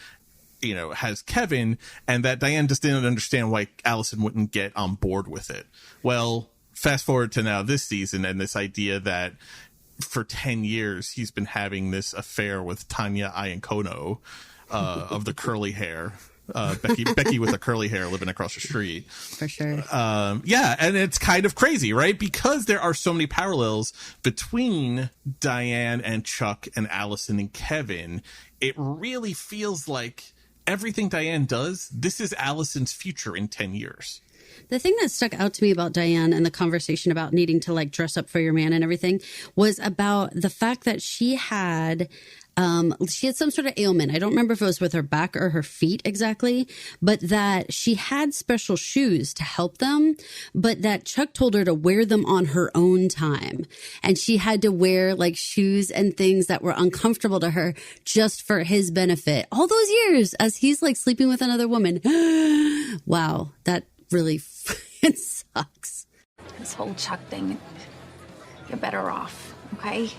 has Kevin, and that Diane just didn't understand why Allison wouldn't get on board with it. Well, fast forward to now this season, and this idea that for 10 years he's been having this affair with Tanya Iancono of the curly hair. Becky with the curly hair living across the street. For sure. Yeah, and it's kind of crazy, right? Because there are so many parallels between Diane and Chuck and Allison and Kevin. It really feels like everything Diane does, this is Allison's future in 10 years. The thing that stuck out to me about Diane and the conversation about needing to like dress up for your man and everything was about the fact that she had some sort of ailment. I don't remember if it was with her back or her feet exactly, but that she had special shoes to help them, but that Chuck told her to wear them on her own time. And she had to wear like shoes and things that were uncomfortable to her just for his benefit. All those years as he's like sleeping with another woman. Wow, that really it sucks. This whole Chuck thing, you're better off, okay?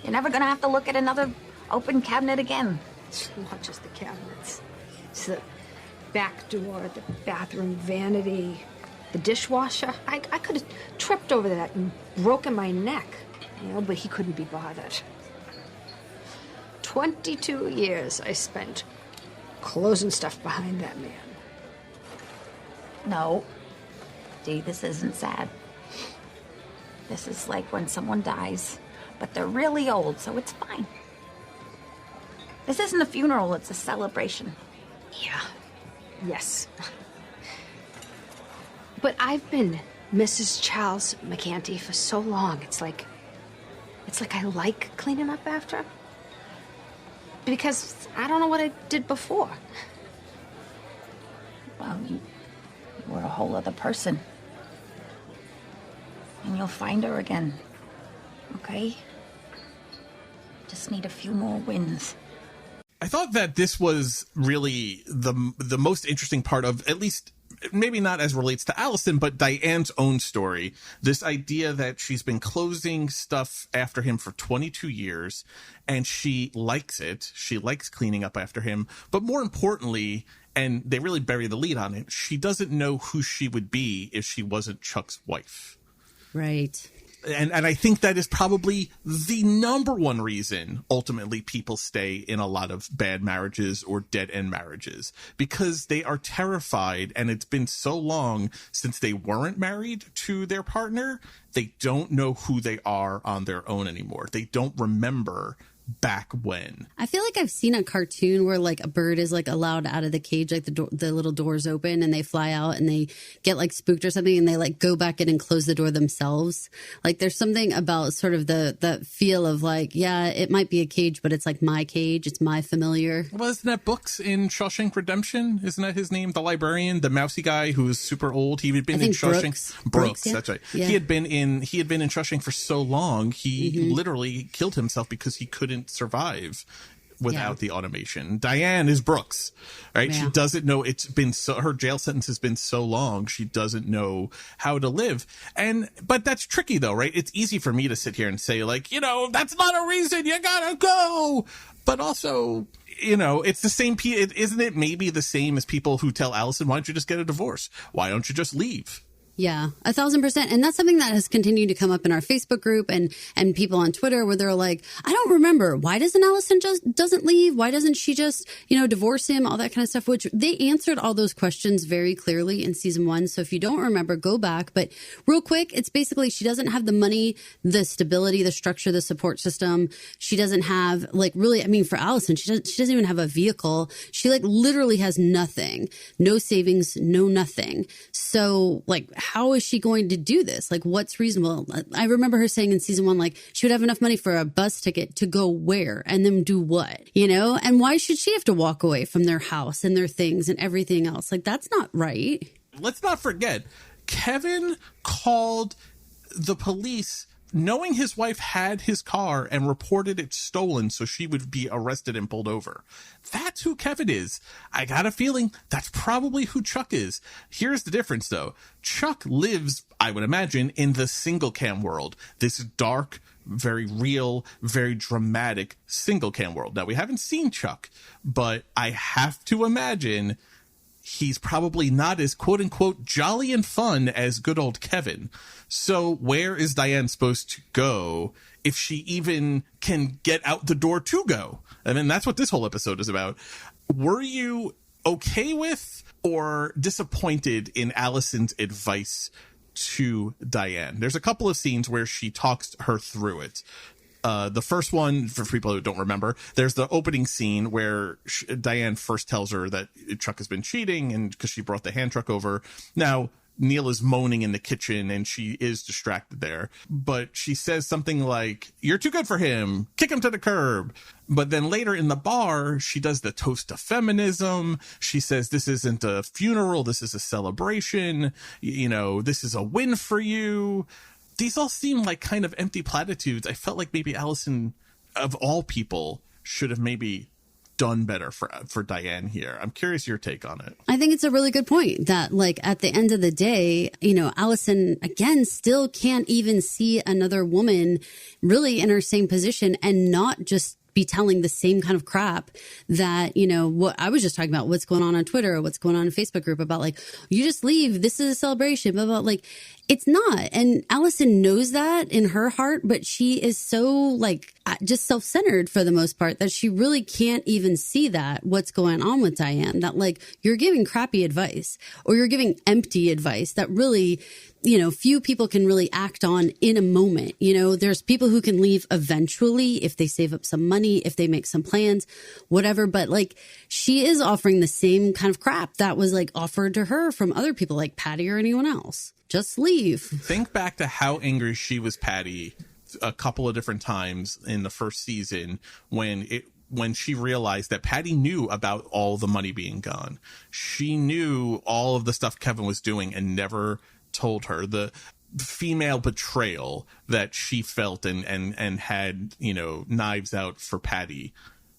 You're never gonna have to look at another open cabinet again. It's not just the cabinets. It's the back door, the bathroom vanity, the dishwasher. I could have tripped over that and broken my neck, but he couldn't be bothered. 22 years I spent closing stuff behind that man. No. Dee, this isn't sad. This is like when someone dies, but they're really old, so it's fine. This isn't a funeral, it's a celebration. Yeah. Yes. But I've been Mrs. Charles McCanty for so long. It's like I like cleaning up after him. Because I don't know what I did before. Well, you were a whole other person. And you'll find her again. Okay? Just need a few more wins. I thought that this was really the most interesting part of, at least maybe not as relates to Allison, but Diane's own story. This idea that she's been closing stuff after him for 22 years and she likes it. She likes cleaning up after him. But more importantly, and they really bury the lead on it, she doesn't know who she would be if she wasn't Chuck's wife. Right. And I think that is probably the number one reason ultimately people stay in a lot of bad marriages or dead end marriages, because they are terrified, and it's been so long since they weren't married to their partner. They don't know who they are on their own anymore. They don't remember back when. I feel like I've seen a cartoon where like a bird is like allowed out of the cage, like the little doors open and they fly out and they get like spooked or something and they like go back in and close the door themselves. Like there's something about sort of the feel of like, yeah, it might be a cage, but it's like my cage. It's my familiar. Well, isn't that Books in Shawshank Redemption? Isn't that his name? The librarian, the mousy guy who was super old. He had been in Shawshank. Brooks, yeah. That's right. Yeah. He had been in Shawshank for so long. He literally killed himself because he couldn't survive without the automation. Diane is Brooks, right? Yeah. She doesn't know. It's been her jail sentence has been so long. She doesn't know how to live. But that's tricky though, right? It's easy for me to sit here and say like, that's not a reason you gotta go. But also, it's the same. Isn't it maybe the same as people who tell Allison, why don't you just get a divorce? Why don't you just leave? Yeah, 1,000%. And that's something that has continued to come up in our Facebook group and people on Twitter where they're like, I don't remember. Why doesn't Allison just doesn't leave? Why doesn't she just, divorce him? All that kind of stuff, which they answered all those questions very clearly in season 1. So if you don't remember, go back. But real quick, it's basically she doesn't have the money, the stability, the structure, the support system. She doesn't have for Allison, she doesn't even have a vehicle. She literally has nothing, no savings, no nothing. So how is she going to do this? What's reasonable? I remember her saying in season 1, she would have enough money for a bus ticket to go where and then do what, and why should she have to walk away from their house and their things and everything else? That's not right. Let's not forget, Kevin called the police knowing his wife had his car and reported it stolen so she would be arrested and pulled over. That's who Kevin is. I got a feeling that's probably who Chuck is. Here's the difference, though. Chuck lives, I would imagine, in the single cam world. This dark, very real, very dramatic single cam world. Now, we haven't seen Chuck, but I have to imagine he's probably not as quote-unquote jolly and fun as good old Kevin. So where is Diane supposed to go if she even can get out the door to go? I mean, that's what this whole episode is about. Were you okay with or disappointed in Allison's advice to Diane? There's a couple of scenes where she talks her through it. The first one, for people who don't remember, there's the opening scene where Diane first tells her that Chuck has been cheating and because she brought the hand truck over. Now, Neil is moaning in the kitchen and she is distracted there, but she says something like, "You're too good for him. Kick him to the curb." But then later in the bar, she does the toast to feminism. She says, "This isn't a funeral. This is a celebration. This is a win for you." These all seem like kind of empty platitudes. I felt like maybe Allison, of all people, should have maybe done better for Diane here. I'm curious your take on it. I think it's a really good point that at the end of the day, Allison, again, still can't even see another woman really in her same position and not just be telling the same kind of crap that, what I was just talking about, what's going on Twitter, or what's going on in Facebook group about you just leave. This is a celebration, blah, blah, it's not. And Allison knows that in her heart, but she is so just self-centered for the most part that she really can't even see that what's going on with Diane, that you're giving crappy advice or you're giving empty advice that really, few people can really act on in a moment. There's people who can leave eventually if they save up some money, if they make some plans, whatever. But she is offering the same kind of crap that was offered to her from other people like Patty or anyone else. Just leave. Think back to how angry she was, Patty, a couple of different times in the first season when she realized that Patty knew about all the money being gone. She knew all of the stuff Kevin was doing and never told her. The female betrayal that she felt and had, knives out for Patty.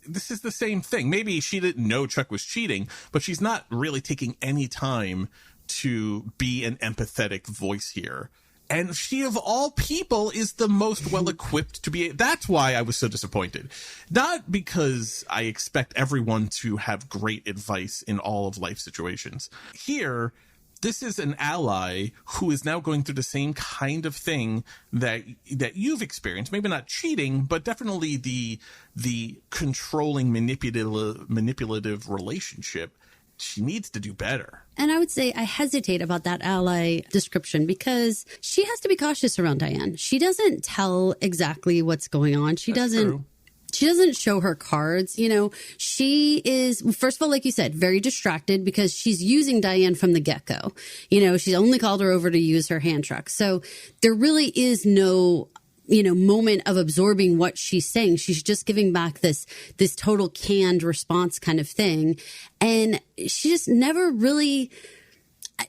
This is the same thing. Maybe she didn't know Chuck was cheating, but she's not really taking any time to be an empathetic voice here. And she, of all people, is the most well-equipped to be. That's why I was so disappointed. Not because I expect everyone to have great advice in all of life situations. Here, this is an ally who is now going through the same kind of thing that you've experienced. Maybe not cheating, but definitely the controlling, manipulative relationship. She needs to do better. And I would say I hesitate about that ally description because she has to be cautious around Diane. She doesn't tell exactly what's going on. She doesn't show her cards. She is, first of all, like you said, very distracted because she's using Diane from the get-go. She's only called her over to use her hand truck. So there really is no moment of absorbing what she's saying. She's just giving back this total canned response kind of thing. And she just never really,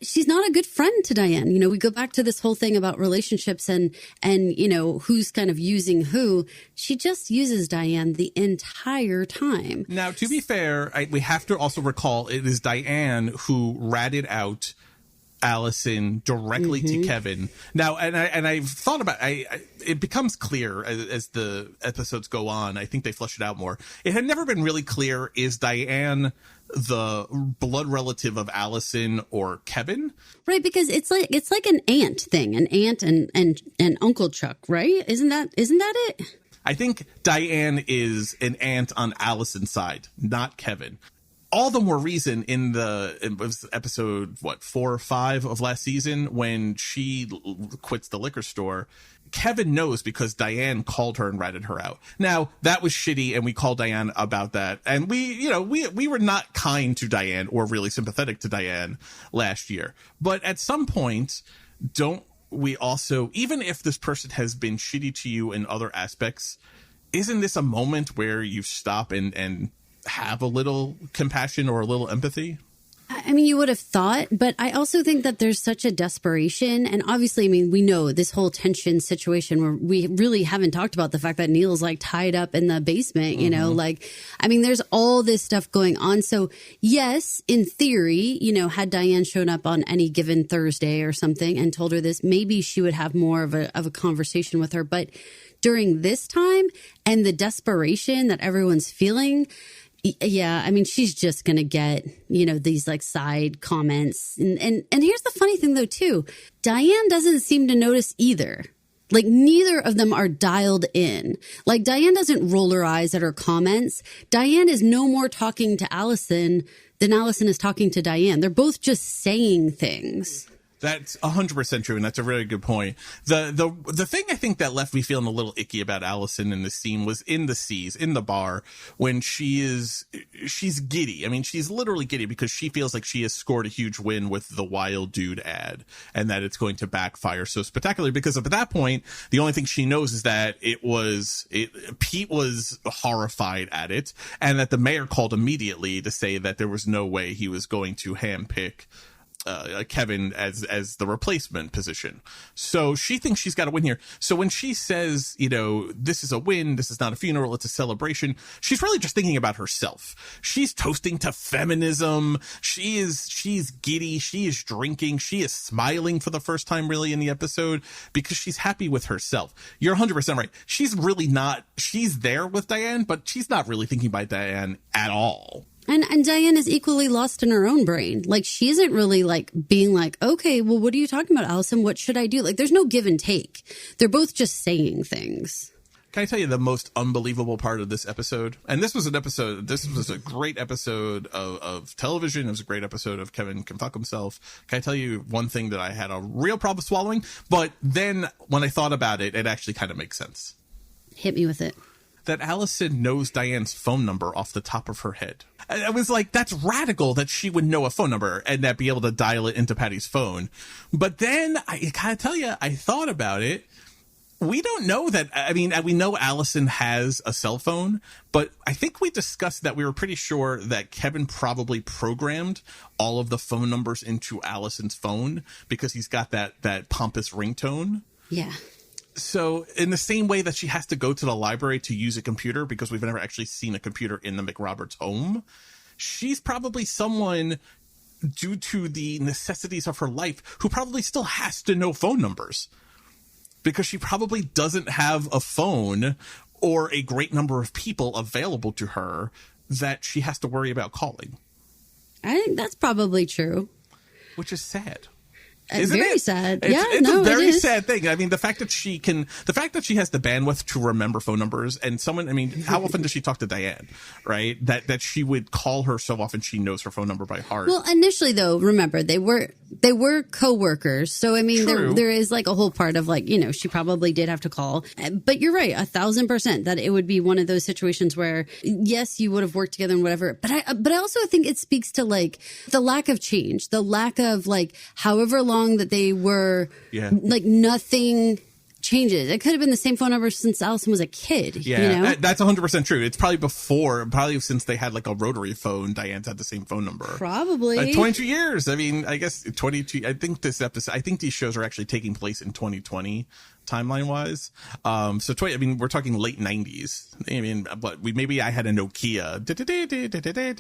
she's not a good friend to Diane. We go back to this whole thing about relationships and who's kind of using who. She just uses Diane the entire time. Now, to be fair, we have to also recall it is Diane who ratted out Allison directly to Kevin. Now, and I've thought about it becomes clear as the episodes go on. I think they flesh it out more. It had never been really clear, is Diane the blood relative of Allison or Kevin? Right, because it's like an aunt thing, an aunt and Uncle Chuck, right? Isn't that it? I think Diane is an aunt on Allison's side, not Kevin. All the more reason it was episode 4 or 5 of last season when she quits the liquor store. Kevin knows because Diane called her and ratted her out. Now that was shitty, and we called Diane about that. And we were not kind to Diane or really sympathetic to Diane last year. But at some point, don't we also, even if this person has been shitty to you in other aspects, isn't this a moment where you stop and have a little compassion or a little empathy? I mean, you would have thought, but I also think that there's such a desperation. And obviously, I mean, we know this whole tension situation where we really haven't talked about the fact that Neil's like tied up in the basement, you know, like, I mean, there's all this stuff going on. So yes, in theory, you know, had Diane shown up on any given Thursday or something and told her this, maybe she would have more of a conversation with her. But during this time and the desperation that everyone's feeling, yeah, I mean, she's just going to get, you know, these like side comments. And here's the funny thing, though, too. Diane doesn't seem to notice either. Like, neither of them are dialed in. Like, Diane doesn't roll her eyes at her comments. Diane is no more talking to Allison than Allison is talking to Diane. They're both just saying things. That's 100% true, and that's a really good point. The thing I think that left me feeling a little icky about Allison in this scene was in the bar, when she's giddy. I mean, she's literally giddy because she feels like she has scored a huge win with the Wild Dude ad, and that it's going to backfire so spectacularly, because up at that point, the only thing she knows is that Pete was horrified at it, and that the mayor called immediately to say that there was no way he was going to handpick Kevin as the replacement position. So she thinks she's got to win here. So when she says, you know, this is a win, this is not a funeral, it's a celebration, she's really just thinking about herself. She's toasting to feminism. She's giddy. She is drinking. She is smiling for the first time really in the episode because she's happy with herself. You're 100% right. She's really not, she's there with Diane, but she's not really thinking about Diane at all. And Diane is equally lost in her own brain. Like, she isn't really like being like, okay, well, what are you talking about, Allison? What should I do? Like, there's no give and take. They're both just saying things. Can I tell you the most unbelievable part of this episode? And this was a great episode of television. It was a great episode of Kevin Can Fuck Himself. Can I tell you one thing that I had a real problem swallowing? But then when I thought about it, it actually kind of makes sense. Hit me with it. That Allison knows Diane's phone number off the top of her head. I was like, that's radical that she would know a phone number and that be able to dial it into Patty's phone. But then I gotta tell you, I thought about it. We don't know that. I mean, we know Allison has a cell phone, but I think we discussed that we were pretty sure that Kevin probably programmed all of the phone numbers into Allison's phone because he's got that pompous ringtone. Yeah. So in the same way that she has to go to the library to use a computer because we've never actually seen a computer in the McRoberts home, she's probably someone, due to the necessities of her life, who probably still has to know phone numbers because she probably doesn't have a phone or a great number of people available to her that she has to worry about calling. I think that's probably true. Which is sad. Isn't very sad. It's a very sad thing. I mean, the fact that she has the bandwidth to remember phone numbers, and someone, I mean, how often does she talk to Diane, right? That she would call her so often she knows her phone number by heart. Well, initially though, remember they were co-workers. So I mean, there is like a whole part of like, you know, she probably did have to call, but you're right, 1,000% that it would be one of those situations where yes, you would have worked together and whatever. But I also think it speaks to like the lack of change, the lack of like however long that they were like nothing changes. It could have been the same phone number since Allison was a kid. Yeah, you know? That's 100% true. It's probably since they had like a rotary phone, Diane's had the same phone number. Probably. 22 years. I mean, I guess 22. I think these shows are actually taking place in 2020 timeline wise. We're talking late 90s. I mean, maybe I had a Nokia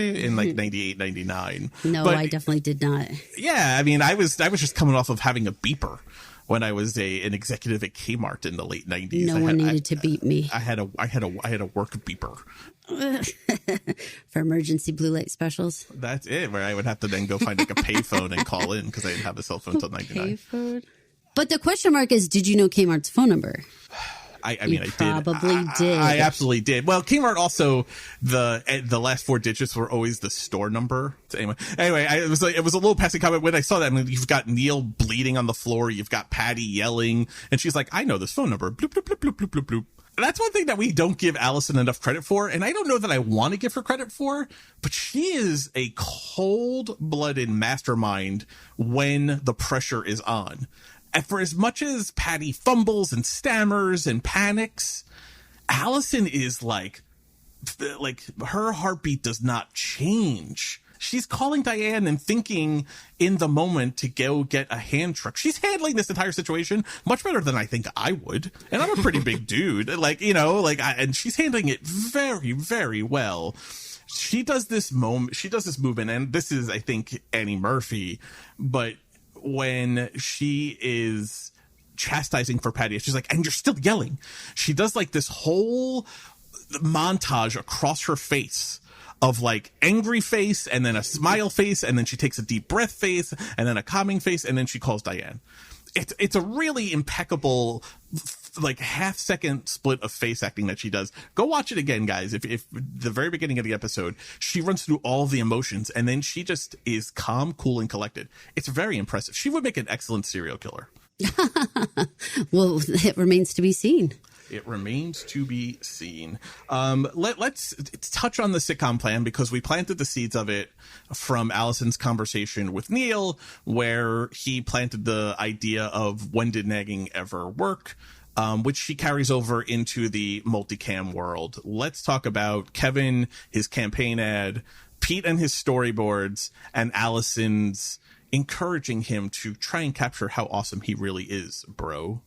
in like 98, 99. No, but, I definitely did not. Yeah, I mean, I was just coming off of having a beeper when I was an executive at Kmart in the late 90s. No one needed to beep me. I had a work beeper. For emergency blue light specials. That's it, where I would have to then go find like a payphone and call in because I didn't have a cell phone until 99. Payphone? But the question mark is, did you know Kmart's phone number? I mean, I probably did. I absolutely did. Well, Kmart also, the last 4 digits were always the store number. So anyway, it was a little passing comment when I saw that. I mean, you've got Neil bleeding on the floor. You've got Patty yelling, and she's like, "I know this phone number." Bloop, bloop, bloop, bloop, bloop, bloop, bloop. That's one thing that we don't give Allison enough credit for, and I don't know that I want to give her credit for, but she is a cold-blooded mastermind when the pressure is on. And for as much as Patty fumbles and stammers and panics, Allison is like her heartbeat does not change. She's calling Diane and thinking in the moment to go get a hand truck. She's handling this entire situation much better than I think I would. And I'm a pretty big dude. And she's handling it very, very well. She does this movement, and this is, I think, Annie Murphy, but when she is chastising for Patty, she's like, "And you're still yelling." She does like this whole montage across her face of like angry face and then a smile face, and then she takes a deep breath face and then a calming face, and then she calls Diane. It's a really impeccable like half-second split of face acting that she does. Go watch it again, guys. If the very beginning of the episode, she runs through all the emotions and then she just is calm, cool, and collected. It's very impressive. She would make an excellent serial killer. Well, it remains to be seen. It remains to be seen. Let's touch on the sitcom plan, because we planted the seeds of it from Allison's conversation with Neil, where he planted the idea of when did nagging ever work, which she carries over into the multicam world. Let's talk about Kevin, his campaign ad, Pete and his storyboards, and Allison's encouraging him to try and capture how awesome he really is, bro.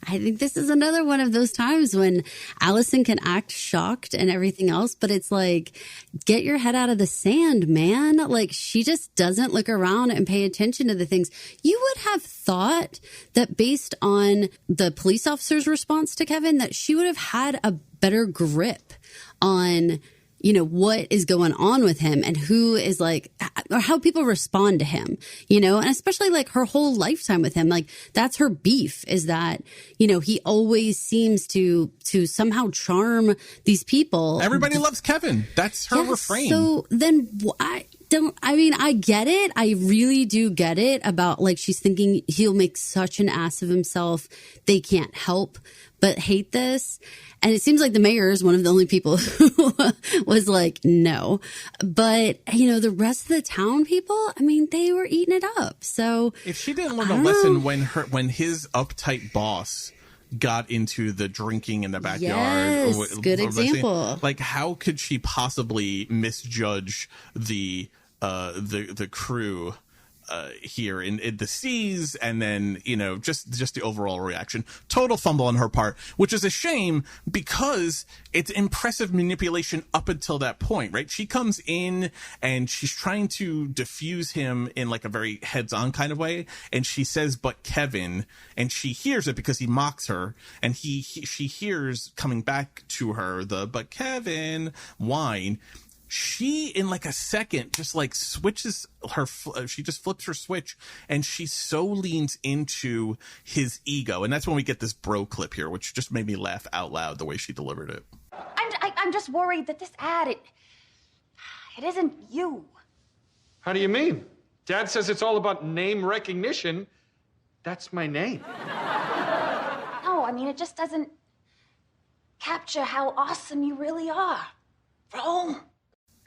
I think this is another one of those times when Allison can act shocked and everything else, but it's like, get your head out of the sand, man. Like, she just doesn't look around and pay attention to the things. You would have thought that based on the police officer's response to Kevin, that she would have had a better grip on, you know, what is going on with him and who is like, or how people respond to him, you know, and especially like her whole lifetime with him. Like, that's her beef, is that, you know, he always seems to somehow charm these people. Everybody loves Kevin. That's her refrain. So then I get it. I really do get it about, like, she's thinking he'll make such an ass of himself. They can't help but hate this. And it seems like the mayor is one of the only people who was like, no. But, you know, the rest of the town people, I mean, they were eating it up. So if she didn't learn a lesson when his uptight boss got into the drinking in the backyard. Yes, good example. Like, how could she possibly misjudge the crew here in the seas, and then, you know, just the overall reaction. Total fumble on her part, which is a shame because it's impressive manipulation up until that point, right? She comes in and she's trying to diffuse him in like a very heads-on kind of way, and she says, "But Kevin," and she hears it because he mocks her, and she hears coming back to her the "but Kevin" whine. She, in like a second, just like switches she just flips her switch, and she so leans into his ego. And that's when we get this bro clip here, which just made me laugh out loud the way she delivered it. I'm just worried that this ad, it isn't you. How do you mean? Dad says it's all about name recognition. That's my name. No, I mean, it just doesn't capture how awesome you really are, bro.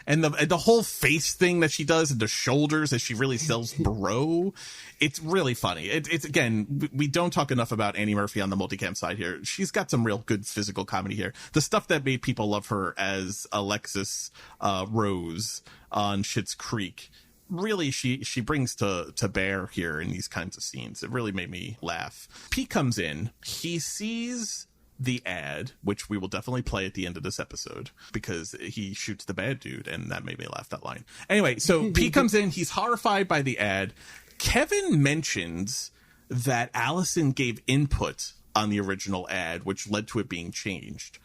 And the whole face thing that she does and the shoulders as she really sells bro, it's really funny. It's again, we don't talk enough about Annie Murphy on the multicam side here. She's got some real good physical comedy here. The stuff that made people love her as Alexis Rose on Schitt's Creek, really she brings to bear here in these kinds of scenes. It really made me laugh. Pete comes in, he sees the ad, which we will definitely play at the end of this episode because he shoots the bad dude, and that made me laugh, that line. Anyway, so Pete comes in, he's horrified by the ad. Kevin mentions that Allison gave input on the original ad, which led to it being changed.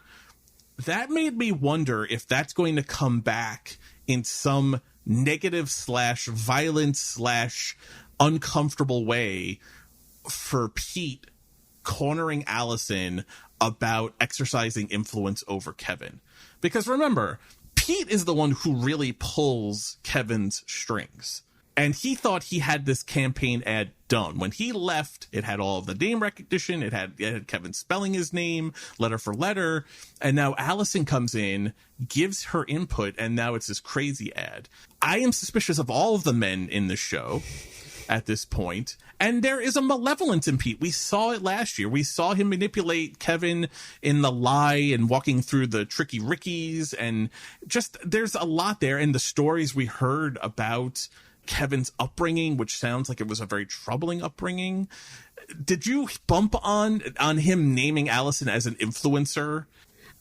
That made me wonder if that's going to come back in some negative / violent / uncomfortable way for Pete cornering Allison about exercising influence over Kevin. Because remember, Pete is the one who really pulls Kevin's strings. And he thought he had this campaign ad done. When he left, it had all of the name recognition. It had Kevin spelling his name, letter for letter. And now Allison comes in, gives her input, and now it's this crazy ad. I am suspicious of all of the men in the show at this point. And there is a malevolence in Pete. We saw it last year. We saw him manipulate Kevin in the lie and walking through the tricky rickies. And just there's a lot there. And the stories we heard about Kevin's upbringing, which sounds like it was a very troubling upbringing. Did you bump on him naming Allison as an influencer?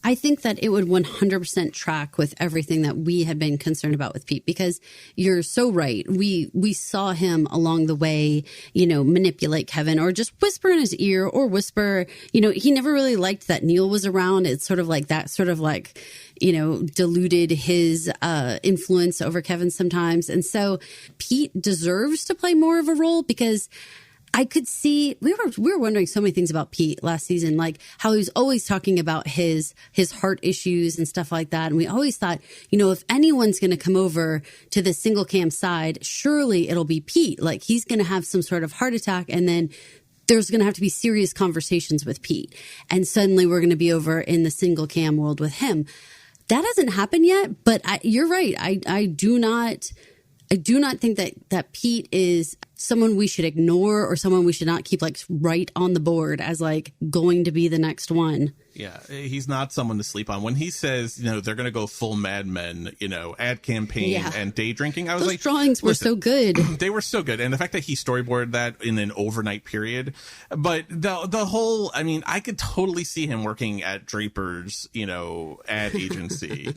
I think that it would 100% track with everything that we had been concerned about with Pete, because you're so right. We saw him along the way, manipulate Kevin or just whisper in his ear or whisper, he never really liked that Neil was around. It's sort of like that diluted his influence over Kevin sometimes. And so Pete deserves to play more of a role, because I could see we were wondering so many things about Pete last season, like how he was always talking about his heart issues and stuff like that. And we always thought, if anyone's going to come over to the single cam side, surely it'll be Pete. Like he's going to have some sort of heart attack, and then there's going to have to be serious conversations with Pete. And suddenly we're going to be over in the single cam world with him. That hasn't happened yet, but you're right. I do not think that Pete is someone we should ignore or someone we should not keep right on the board as going to be the next one. Yeah, he's not someone to sleep on. When he says, they're going to go full Mad Men, ad campaign and day drinking, I was Those drawings were so good. They were so good. And the fact that he storyboarded that in an overnight period. But the whole, I could totally see him working at Draper's, ad agency.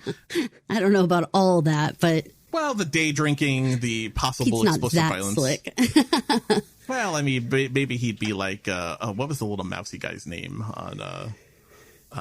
I don't know about all that, but... Well, the day drinking, the possible explicit violence. Slick. Well, maybe he'd be like, what was the little mousy guy's name on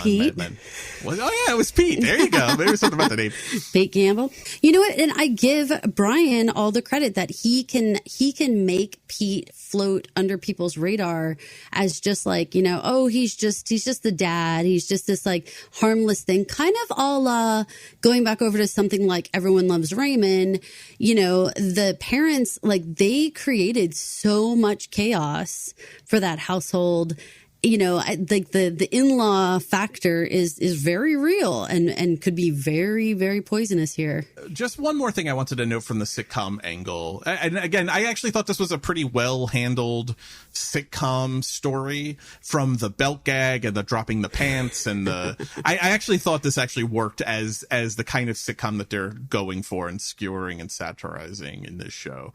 Pete? Mad Men? Oh, yeah, it was Pete. There you go. There was something about the name. Pete Gamble. You know what? And I give Brian all the credit that he can make Pete float under people's radar as just he's just the dad. He's just this harmless thing, kind of a la going back over to something like Everyone Loves Raymond. The parents, they created so much chaos for that household. The in-law factor is very real and could be very, very poisonous here. Just one more thing I wanted to note from the sitcom angle. And again, I actually thought this was a pretty well-handled sitcom story, from the belt gag and the dropping the pants and the... I actually thought this actually worked as the kind of sitcom that they're going for and skewering and satirizing in this show.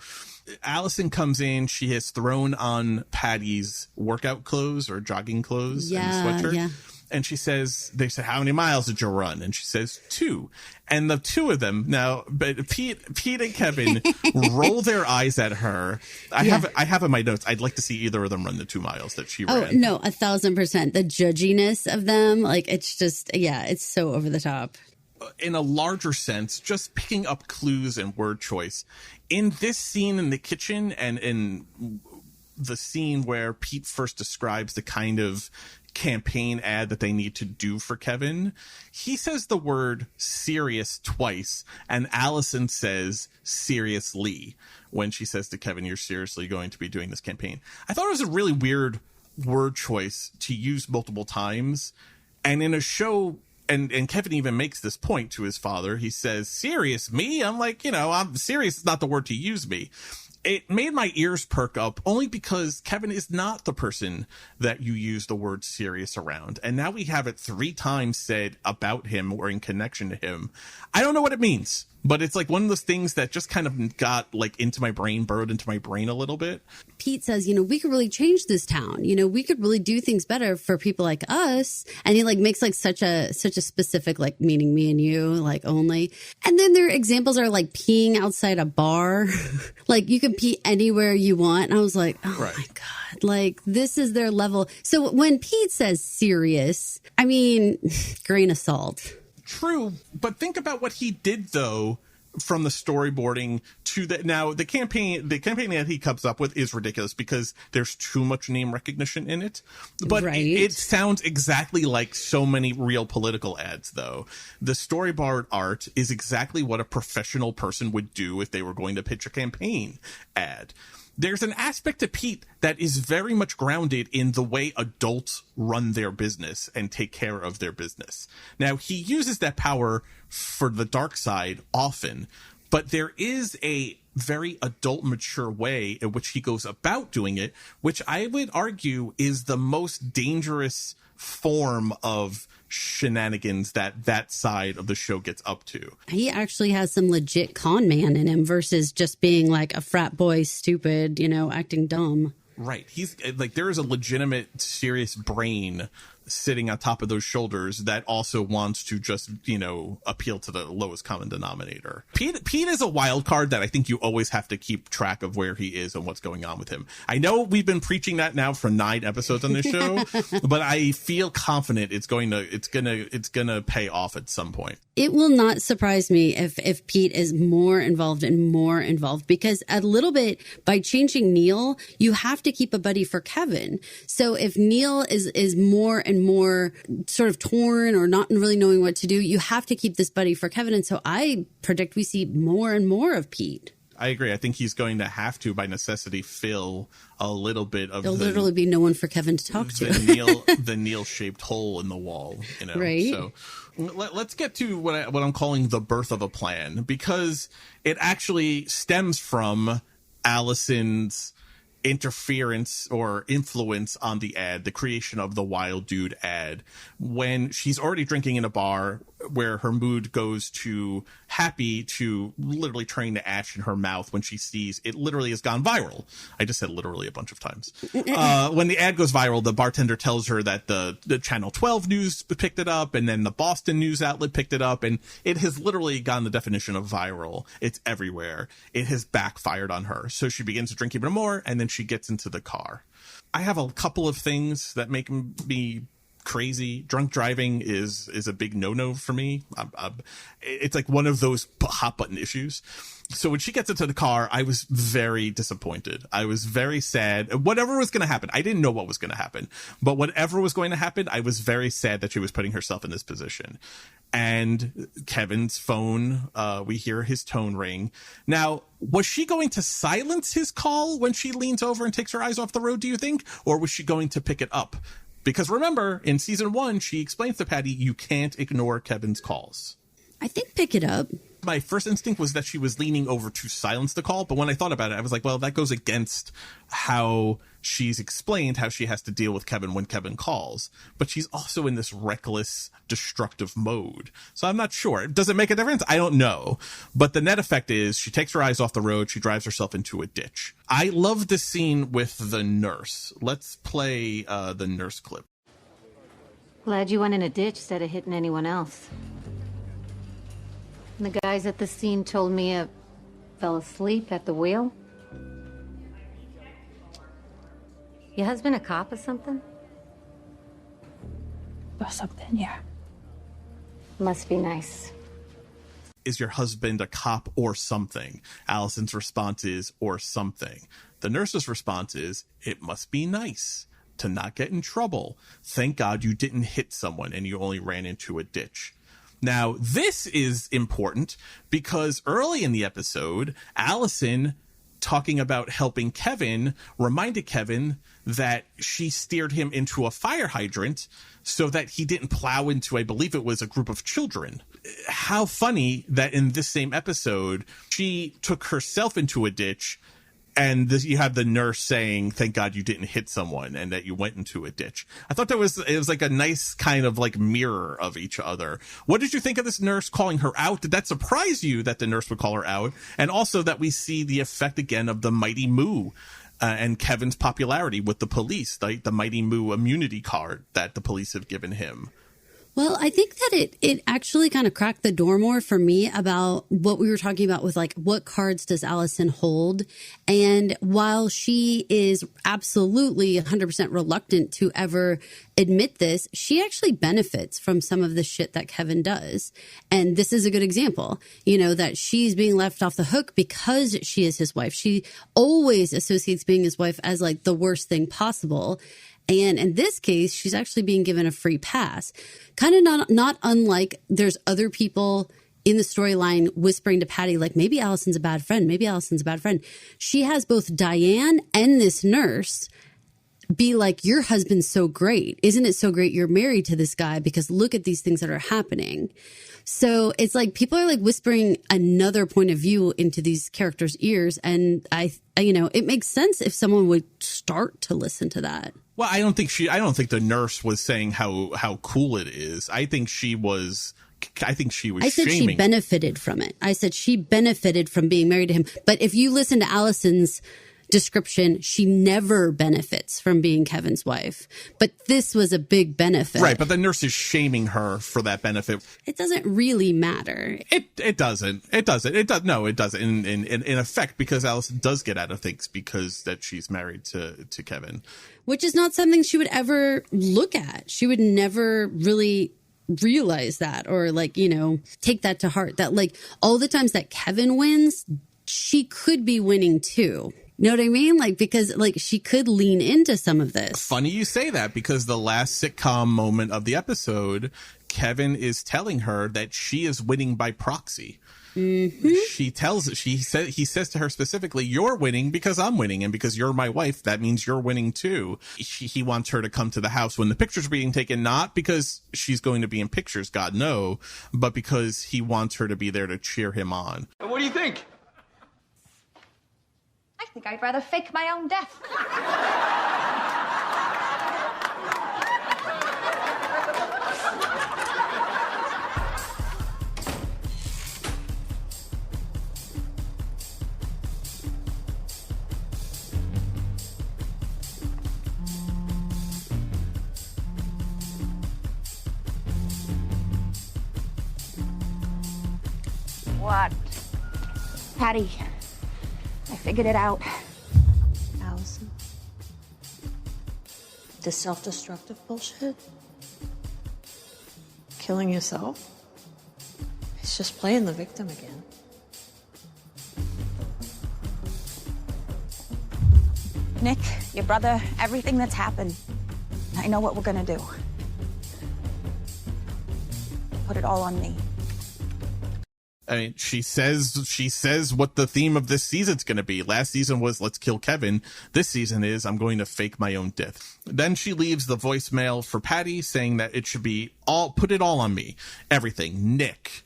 Allison comes in. She has thrown on Patty's workout clothes or jogging clothes and sweatshirt. Yeah. And they said, how many miles did you run? And she says 2. And the two of them now, but Pete and Kevin roll their eyes at her. I have in my notes, I'd like to see either of them run the 2 miles that she ran. Oh, no, 1,000%. The judginess of them, it's just, it's so over the top. In a larger sense, just picking up clues and word choice. In this scene in the kitchen and in the scene where Pete first describes the kind of campaign ad that they need to do for Kevin, he says the word serious twice, and Allison says seriously when she says to Kevin, you're seriously going to be doing this campaign. I thought it was a really weird word choice to use multiple times, and in a show And Kevin even makes this point to his father. He says, serious, me? I'm like, I'm serious is not the word to use me. It made my ears perk up only because Kevin is not the person that you use the word serious around. And now we have it 3 times said about him or in connection to him. I don't know what it means, but it's like one of those things that just kind of got like into my brain, burrowed into my brain a little bit. Pete says, we could really change this town. We could really do things better for people like us. And he like makes like such a specific, like meaning me and you, like only. And then their examples are like peeing outside a bar. Like you can pee anywhere you want. And I was like, oh my God, like this is their level. So when Pete says serious, I mean, grain of salt. True, but think about what he did though from the storyboarding to the campaign that he comes up with is ridiculous because there's too much name recognition in it. But it sounds exactly like so many real political ads though. The storyboard art is exactly what a professional person would do if they were going to pitch a campaign ad. There's an aspect to Pete that is very much grounded in the way adults run their business and take care of their business. Now, he uses that power for the dark side often, but there is a very adult, mature way in which he goes about doing it, which I would argue is the most dangerous form of shenanigans that side of the show gets up to. He actually has some legit con man in him versus just being like a frat boy, stupid, acting dumb. Right. He's like, there is a legitimate, serious brain sitting on top of those shoulders that also wants to just, appeal to the lowest common denominator. Pete is a wild card that I think you always have to keep track of where he is and what's going on with him. I know we've been preaching that now for 9 episodes on this show, but I feel confident it's gonna pay off at some point. It will not surprise me if Pete is more involved because a little bit by changing Neil, you have to keep a buddy for Kevin. So if Neil is more and more sort of torn or not really knowing what to do, you have to keep this buddy for Kevin. And so I predict we see more and more of Pete. I agree. I think he's going to have to, by necessity, fill a little bit of There'll literally be no one for Kevin to talk to. The Neil-shaped hole in the wall, Right. So let's get to what I'm calling the birth of a plan, because it actually stems from Allison's interference or influence on the ad, the creation of the Wild Dude ad, when she's already drinking in a bar where her mood goes to happy to literally turning to ash in her mouth when she sees it literally has gone viral. I just said literally a bunch of times. When the ad goes viral, the bartender tells her that the Channel 12 news picked it up, and then the Boston news outlet picked it up, and it has literally gotten the definition of viral. It's everywhere. It has backfired on her. So she begins to drink even more, and then she gets into the car. I have a couple of things that make me crazy. Drunk driving is a big no-no for me. It's like one of those hot button issues. So when she gets into the car, I was very disappointed. I was very sad. Whatever was going to happen, I didn't know what was going to happen, but whatever was going to happen, I was very sad that she was putting herself in this position. And Kevin's phone, we hear his tone ring. Now, was she going to silence his call when she leans over and takes her eyes off the road, do you think? Or was she going to pick it up? Because remember, in season 1, she explains to Patty, you can't ignore Kevin's calls. I think pick it up. My first instinct was that she was leaning over to silence the call. But when I thought about it, I was like, well, that goes against how she's explained how she has to deal with Kevin when Kevin calls. But she's also in this reckless, destructive mode. So I'm not sure. Does it make a difference? I don't know. But the net effect is she takes her eyes off the road. She drives herself into a ditch. I love the scene with the nurse. Let's play the nurse clip. Glad you went in a ditch instead of hitting anyone else. The guys at the scene told me I fell asleep at the wheel. Your husband a cop or something? Or something, yeah. Must be nice. Is your husband a cop or something? Allison's response is, or something. The nurse's response is, it must be nice to not get in trouble. Thank God you didn't hit someone and you only ran into a ditch. Now, this is important because early in the episode, Allison talking about helping Kevin reminded Kevin that she steered him into a fire hydrant so that he didn't plow into, I believe it was a group of children. How funny that in this same episode, she took herself into a ditch, and you have the nurse saying, thank God you didn't hit someone and that you went into a ditch. I thought it was like a nice kind of like mirror of each other. What did you think of this nurse calling her out? Did that surprise you that the nurse would call her out? And also that we see the effect again of the Mighty Moo and Kevin's popularity with the police, the Mighty Moo immunity card that the police have given him. Well, I think that it actually kind of cracked the door more for me about what we were talking about with like, what cards does Allison hold? And while she is absolutely 100% reluctant to ever admit this, she actually benefits from some of the shit that Kevin does. And this is a good example, that she's being left off the hook because she is his wife. She always associates being his wife as like the worst thing possible. And in this case, she's actually being given a free pass. Kind of not unlike there's other people in the storyline whispering to Patty, like, maybe Allison's a bad friend. Maybe Allison's a bad friend. She has both Diane and this nurse be like, your husband's so great. Isn't it so great you're married to this guy? Because look at these things that are happening. So it's like people are like whispering another point of view into these characters' ears. And it makes sense if someone would start to listen to that. Well, I don't think the nurse was saying how cool it is. I think she was shaming. I said she benefited from it. I said she benefited from being married to him. But if you listen to Allison's description, she never benefits from being Kevin's wife. But this was a big benefit. Right, but the nurse is shaming her for that benefit. It doesn't really matter. It doesn't. It doesn't. No, it doesn't. In effect, because Allison does get out of things because that she's married to Kevin. Which is not something she would ever look at. She would never really realize that or take that to heart. That all the times that Kevin wins, she could be winning too. You know what I mean? Because she could lean into some of this. Funny you say that, because the last sitcom moment of the episode, Kevin is telling her that she is winning by proxy. Mm-hmm. He says to her specifically, you're winning because I'm winning, and because you're my wife, that means you're winning too. He wants her to come to the house when the pictures are being taken, not because she's going to be in pictures, God no, but because he wants her to be there to cheer him on. What do you think? I think I'd rather fake my own death. What? Patty, I figured it out. Allison? The self-destructive bullshit? Killing yourself? It's just playing the victim again. Nick, your brother, everything that's happened. I know what we're gonna do. Put it all on me. I mean, she says what the theme of this season's going to be. Last season was let's kill Kevin. This season is I'm going to fake my own death. Then she leaves the voicemail for Patty saying that it should be put it all on me. Everything. Nick,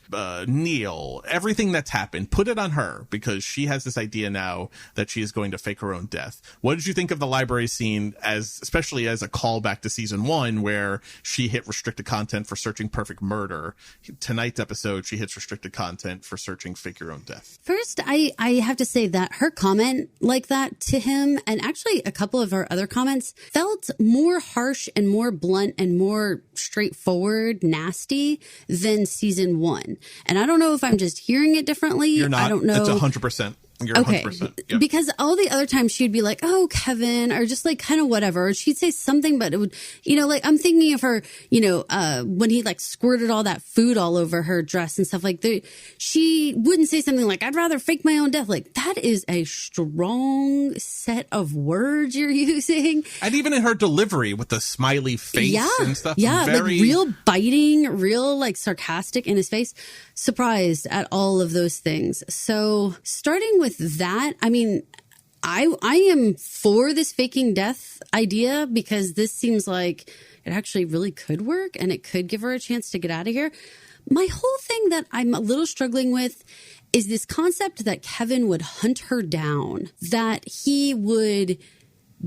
Neil, everything that's happened, put it on her, because she has this idea now that she is going to fake her own death. What did you think of the library scene, especially as a callback to season 1, where she hit restricted content for searching perfect murder? Tonight's episode, she hits restricted content for searching fake your own death. First, I have to say that her comment like that to him, and actually a couple of her other comments, felt more harsh and more blunt and more straightforward, nasty than season 1. And I don't know if I'm just hearing it differently. You're not. I don't know. It's 100%. You're okay. 100%. Yep. Because all the other times she'd be like, oh, Kevin, or just kind of whatever. Or she'd say something, but it would, I'm thinking of her, when he squirted all that food all over her dress and stuff she wouldn't say something like, I'd rather fake my own death. That is a strong set of words you're using. And even in her delivery with the smiley face and stuff. Yeah. Real biting, real sarcastic in his face. Surprised at all of those things. So starting with that, I mean, I am for this faking death idea because this seems like it actually really could work and it could give her a chance to get out of here. My whole thing that I'm a little struggling with is this concept that Kevin would hunt her down, that he would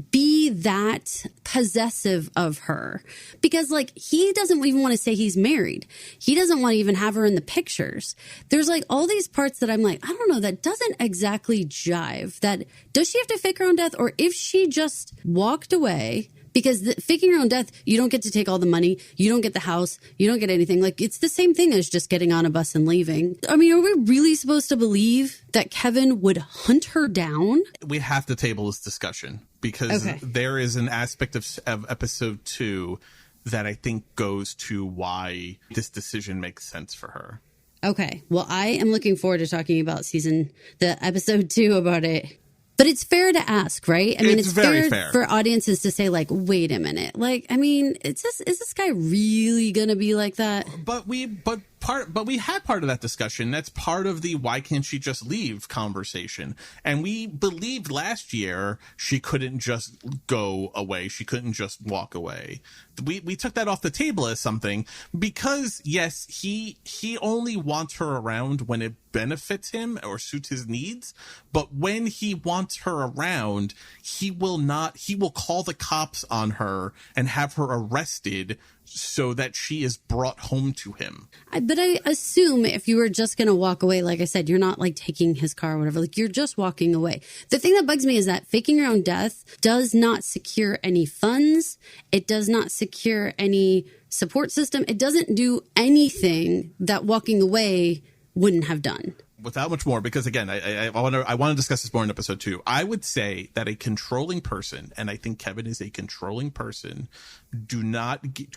be that possessive of her, because like he doesn't even want to say he's married. He doesn't want to even have her in the pictures. There's like all these parts that I'm like, I don't know, that doesn't exactly jive. That does she have to fake her own death, or if she just walked away? Because faking your own death, you don't get to take all the money. You don't get the house. You don't get anything. Like, it's the same thing as just getting on a bus and leaving. I mean, are we really supposed to believe that Kevin would hunt her down? We have to table this discussion because there is an aspect of episode 2 that I think goes to why this decision makes sense for her. Okay. Well, I am looking forward to talking about the episode 2 about it. But it's fair to ask, right? I mean, it's very fair for audiences to say, like, wait a minute. Like, I mean, is this guy really going to be like that? But we had part of that discussion. That's part of the why can't she just leave conversation. And we believed last year she couldn't just go away. She couldn't just walk away. We took that off the table as something because, yes, he only wants her around when it benefits him or suits his needs. But when he wants her around, he will call the cops on her and have her arrested so that she is brought home to him. But I assume if you were just going to walk away, like I said, you're not like taking his car or whatever, like you're just walking away. The thing that bugs me is that faking your own death does not secure any funds. It does not secure any support system. It doesn't do anything that walking away wouldn't have done. Without much more, because again, I want to discuss this more in episode 2. I would say that a controlling person, and I think Kevin is a controlling person,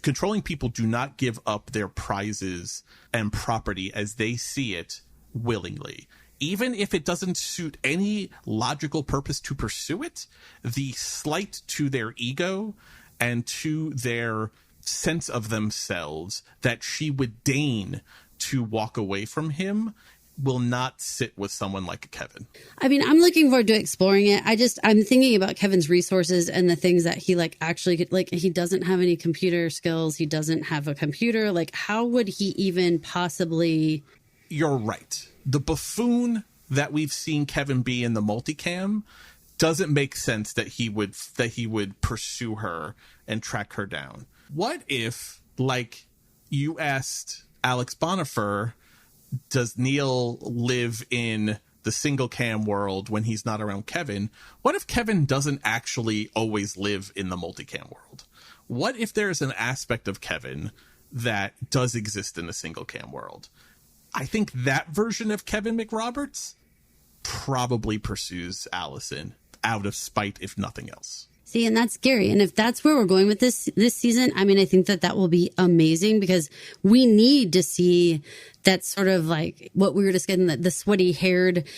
controlling people do not give up their prizes and property as they see it willingly. Even if it doesn't suit any logical purpose to pursue it, the slight to their ego and to their sense of themselves that she would deign to walk away from him will not sit with someone like a Kevin. I mean, I'm looking forward to exploring it. I'm thinking about Kevin's resources and the things that he he doesn't have any computer skills. He doesn't have a computer. Like, how would he even possibly? You're right. The buffoon that we've seen Kevin be in the multicam doesn't make sense that he would pursue her and track her down. What if, like, you asked Alex Bonifer, does Neil live in the single cam world when he's not around Kevin? What if Kevin doesn't actually always live in the multicam world? What if there's an aspect of Kevin that does exist in the single cam world? I think that version of Kevin McRoberts probably pursues Allison out of spite, if nothing else. See, and that's scary. And if that's where we're going with this season, I mean, I think that will be amazing because we need to see that sort of like what we were discussing, the sweaty haired,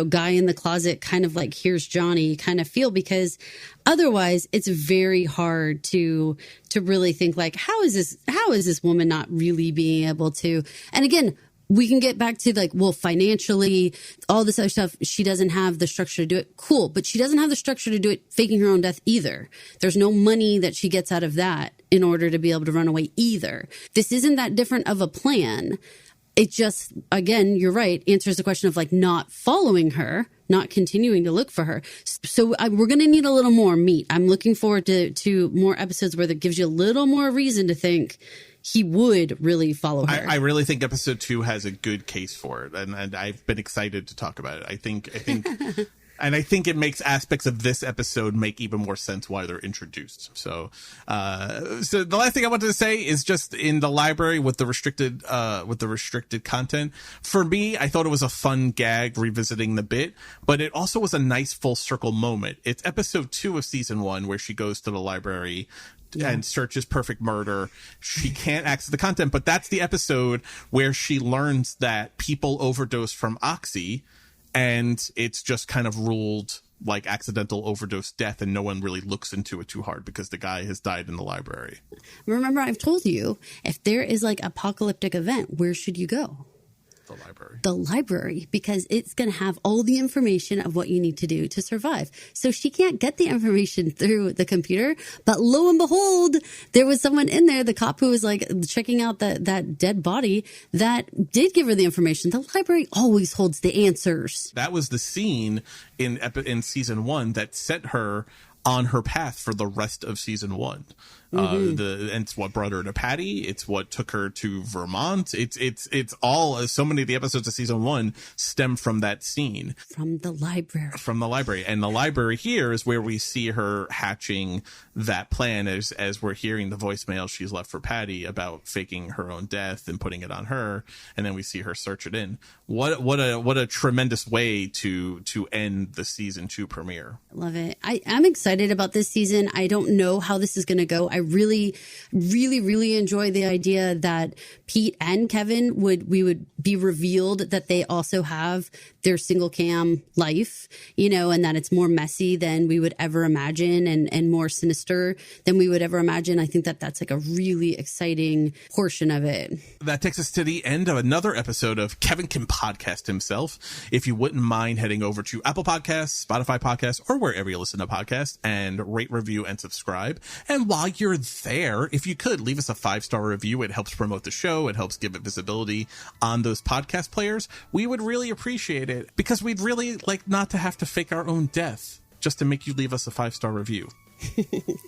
guy in the closet kind of like, here's Johnny kind of feel, because otherwise it's very hard to really think like, how is this woman not really being able to, and again, we can get back to like, well, financially, all this other stuff, she doesn't have the structure to do it. Cool. But she doesn't have the structure to do it faking her own death either. There's no money that she gets out of that in order to be able to run away either. This isn't that different of a plan. It just, again, you're right, answers the question of like not following her, not continuing to look for her. So we're going to need a little more meat. I'm looking forward to more episodes where that gives you a little more reason to think he would really follow her. I really think episode 2 has a good case for it, and I've been excited to talk about it. I think, and I think it makes aspects of this episode make even more sense why they're introduced. So the last thing I wanted to say is just in the library with the restricted content. For me, I thought it was a fun gag revisiting the bit, but it also was a nice full circle moment. It's episode 2 of season 1 where she goes to the library and searches Perfect Murder. She can't access the content, but that's the episode where she learns that people overdose from Oxy, and it's just kind of ruled like accidental overdose death, and no one really looks into it too hard because the guy has died in the library. Remember, I've told you, if there is like apocalyptic event, where should you go? The library, because it's going to have all the information of what you need to do to survive. So she can't get the information through the computer. But lo and behold, there was someone in there, the cop who was like checking out that dead body that did give her the information. The library always holds the answers. That was the scene in season 1 that set her on her path for the rest of season 1. And it's what brought her to Patty. It's what took her to Vermont. It's all, so many of the episodes of season 1 stem from that scene. From the library. And the library here is where we see her hatching that plan as we're hearing the voicemail she's left for Patty about faking her own death and putting it on her. And then we see her search it in. What a tremendous way to end the season 2 premiere. Love it. I'm excited about this season. I don't know how this is going to go. I really, really, really enjoy the idea that Pete and Kevin would be revealed that they also have their single cam life, and that it's more messy than we would ever imagine and more sinister than we would ever imagine. I think that's like a really exciting portion of it. That takes us to the end of another episode of Kevin Can Podcast Himself. If you wouldn't mind heading over to Apple Podcasts, Spotify Podcasts, or wherever you listen to podcasts and rate, review, and subscribe. And while you're there, if you could leave us a 5-star review, it helps promote the show. It helps give it visibility on those podcast players. We would really appreciate it because we'd really like not to have to fake our own death just to make you leave us a 5-star review.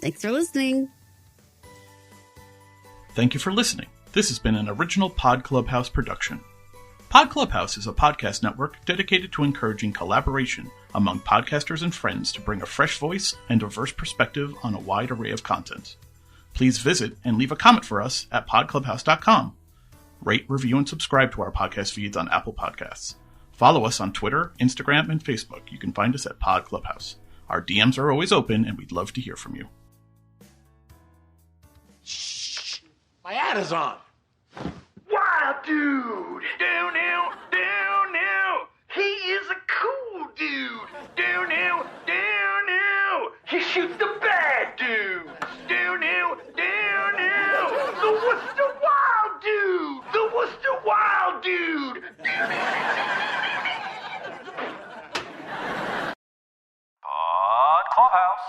Thanks for listening. Thank you for listening. This has been an original Pod Clubhouse production. Pod Clubhouse is a podcast network dedicated to encouraging collaboration among podcasters and friends to bring a fresh voice and diverse perspective on a wide array of content. Please visit and leave a comment for us at podclubhouse.com. Rate, review, and subscribe to our podcast feeds on Apple Podcasts. Follow us on Twitter, Instagram, and Facebook. You can find us at Pod Clubhouse. Our DMs are always open, and we'd love to hear from you. Shh! My ad is on! Wow, dude! Down now! Down now! He is a cool dude! Down now! Down now! He shoots the bad dudes! Down now! Down now! The Worcester Wild Dude! The Worcester Wild Dude! Pod Clubhouse.